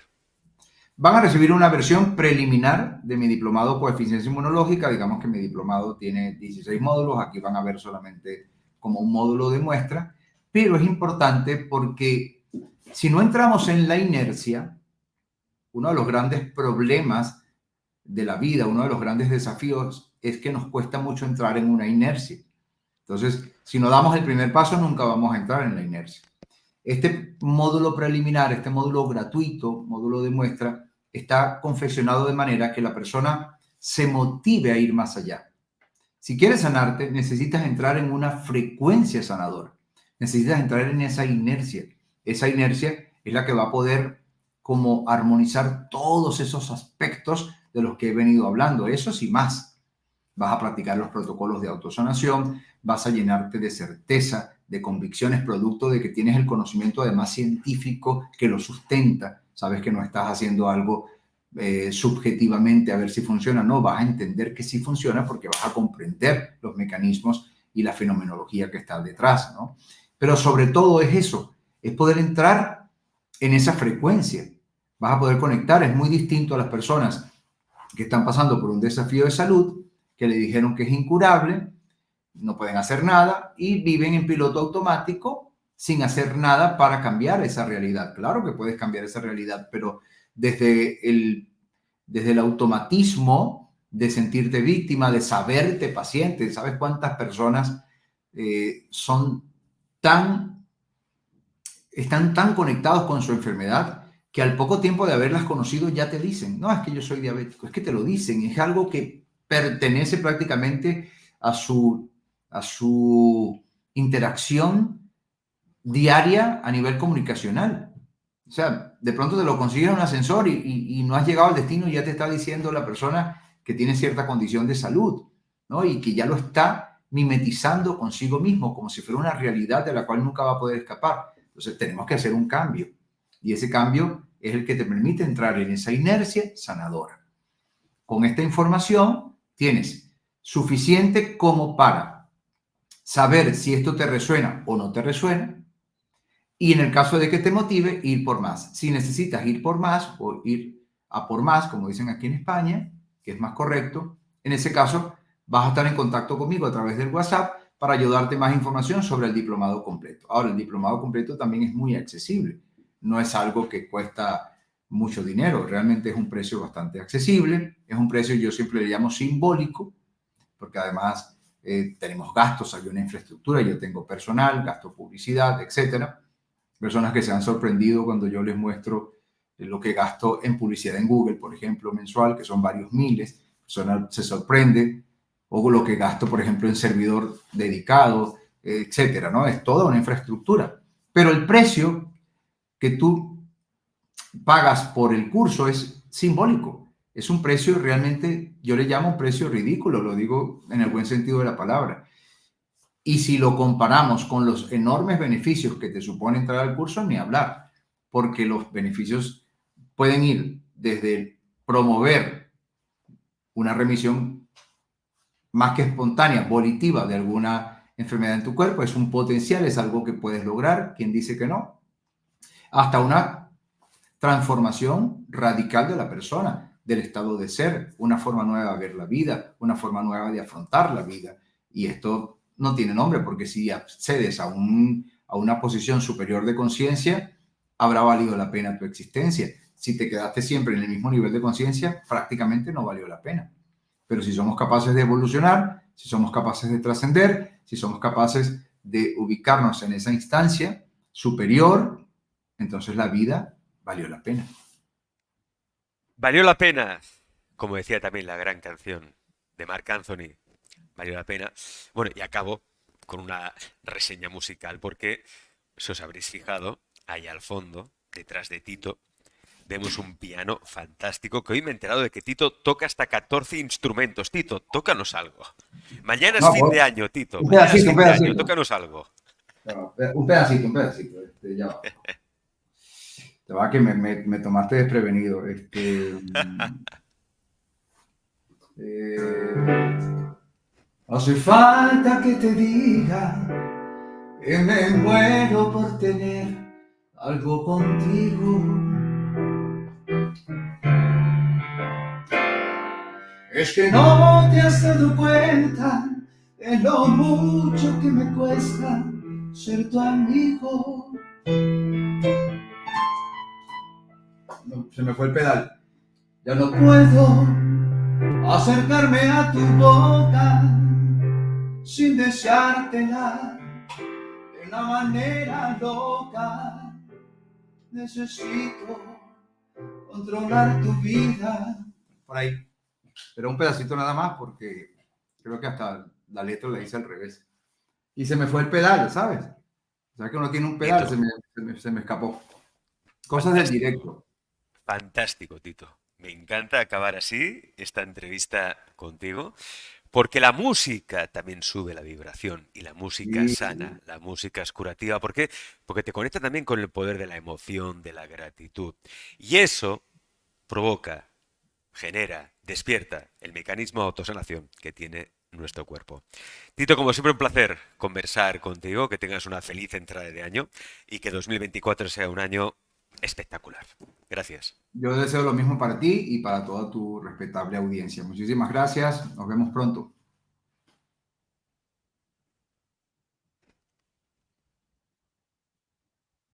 Van a recibir una versión preliminar de mi diplomado Coeficiencia Inmunológica. Digamos que mi diplomado tiene 16 módulos. Aquí van a ver solamente como un módulo de muestra. Pero es importante porque si no entramos en la inercia, uno de los grandes problemas de la vida, uno de los grandes desafíos es que nos cuesta mucho entrar en una inercia. Entonces, si no damos el primer paso, nunca vamos a entrar en la inercia. Este módulo preliminar, este módulo gratuito, módulo de muestra, está confeccionado de manera que la persona se motive a ir más allá. Si quieres sanarte, necesitas entrar en una frecuencia sanadora. Necesitas entrar en esa inercia. Esa inercia es la que va a poder como armonizar todos esos aspectos de los que he venido hablando, esos y más. Vas a practicar los protocolos de autosanación, vas a llenarte de certeza, de convicciones, producto de que tienes el conocimiento además científico que lo sustenta. Sabes que no estás haciendo algo subjetivamente a ver si funciona, no, vas a entender que sí funciona porque vas a comprender los mecanismos y la fenomenología que está detrás, ¿no? Pero sobre todo es eso, es poder entrar en esa frecuencia. Vas a poder conectar, es muy distinto a las personas que están pasando por un desafío de salud, que le dijeron que es incurable, no pueden hacer nada y viven en piloto automático sin hacer nada para cambiar esa realidad. Claro que puedes cambiar esa realidad, pero desde el automatismo de sentirte víctima, de saberte paciente. ¿Sabes cuántas personas son tan están tan conectados con su enfermedad que al poco tiempo de haberlas conocido ya te dicen, no, es que yo soy diabético, es que te lo dicen, es algo que pertenece prácticamente a su interacción diaria a nivel comunicacional. O sea, de pronto te lo consigues en un ascensor y no has llegado al destino y ya te está diciendo la persona que tiene cierta condición de salud, ¿no? Y que ya lo está mimetizando consigo mismo, como si fuera una realidad de la cual nunca va a poder escapar. Entonces tenemos que hacer un cambio. Y ese cambio es el que te permite entrar en esa inercia sanadora. Con esta información tienes suficiente como para saber si esto te resuena o no te resuena, y en el caso de que te motive, ir por más. Si necesitas ir por más o ir a por más, como dicen aquí en España, que es más correcto, en ese caso vas a estar en contacto conmigo a través del WhatsApp para ayudarte más información sobre el diplomado completo. Ahora, el diplomado completo también es muy accesible. No es algo que cuesta mucho dinero, realmente es un precio bastante accesible. Es un precio, yo siempre le llamo simbólico, porque además tenemos gastos, hay una infraestructura, yo tengo personal, gasto publicidad, etcétera. Personas que se han sorprendido cuando yo les muestro lo que gasto en publicidad en Google, por ejemplo, mensual, que son varios miles. Personas se sorprende. O lo que gasto, por ejemplo, en servidor dedicado, etcétera, ¿no? Es toda una infraestructura. Pero el precio que tú pagas por el curso es simbólico. Es un precio realmente, yo le llamo un precio ridículo, lo digo en el buen sentido de la palabra. Y si lo comparamos con los enormes beneficios que te supone entrar al curso, ni hablar, porque los beneficios pueden ir desde promover una remisión más que espontánea, volitiva de alguna enfermedad en tu cuerpo, es un potencial, es algo que puedes lograr, quien dice que no, hasta una transformación radical de la persona, del estado de ser, una forma nueva de ver la vida, una forma nueva de afrontar la vida. Y esto no tiene nombre, porque si accedes a una posición superior de conciencia, habrá valido la pena tu existencia. Si te quedaste siempre en el mismo nivel de conciencia, prácticamente no valió la pena. Pero si somos capaces de evolucionar, si somos capaces de trascender, si somos capaces de ubicarnos en esa instancia superior, entonces la vida valió la pena. Valió la pena, como decía también la gran canción de Marc Anthony, valió la pena. Bueno, y acabo con una reseña musical, porque, si os habréis fijado, ahí al fondo, detrás de Tito, vemos un piano fantástico, que hoy me he enterado de que Tito toca hasta 14 instrumentos. Tito, tócanos algo. Mañana es No, fin de año, Tito. un Mañana es pedacito, un fin de año. pedacito. Tócanos algo. No, un pedacito, un pedacito. Ya va. Te va que me tomaste desprevenido. Hace falta que te diga que me muero por tener algo contigo. Es que no te has dado cuenta de lo mucho que me cuesta ser tu amigo. No, se me fue el pedal. Ya no puedo acercarme a tu boca sin deseártela de una manera loca. Necesito controlar tu vida. Por ahí. Pero un pedacito nada más, porque creo que hasta la letra la hice al revés. Y se me fue el pedal, ¿sabes? O sea que uno tiene un pedal, Tito, se me escapó. Cosas del fantástico. directo. Fantástico, Tito. Me encanta acabar así esta entrevista contigo, porque la música también sube la vibración, y la música Y sana, la música es curativa. ¿Por qué? Porque te conecta también con el poder de la emoción, de la gratitud. Y eso provoca, genera, despierta el mecanismo de autosanación que tiene nuestro cuerpo. Tito, como siempre, un placer conversar contigo, que tengas una feliz entrada de año y que 2024 sea un año espectacular. Gracias. yo deseo lo mismo para ti y para toda tu respetable audiencia. Muchísimas gracias. Nos vemos pronto.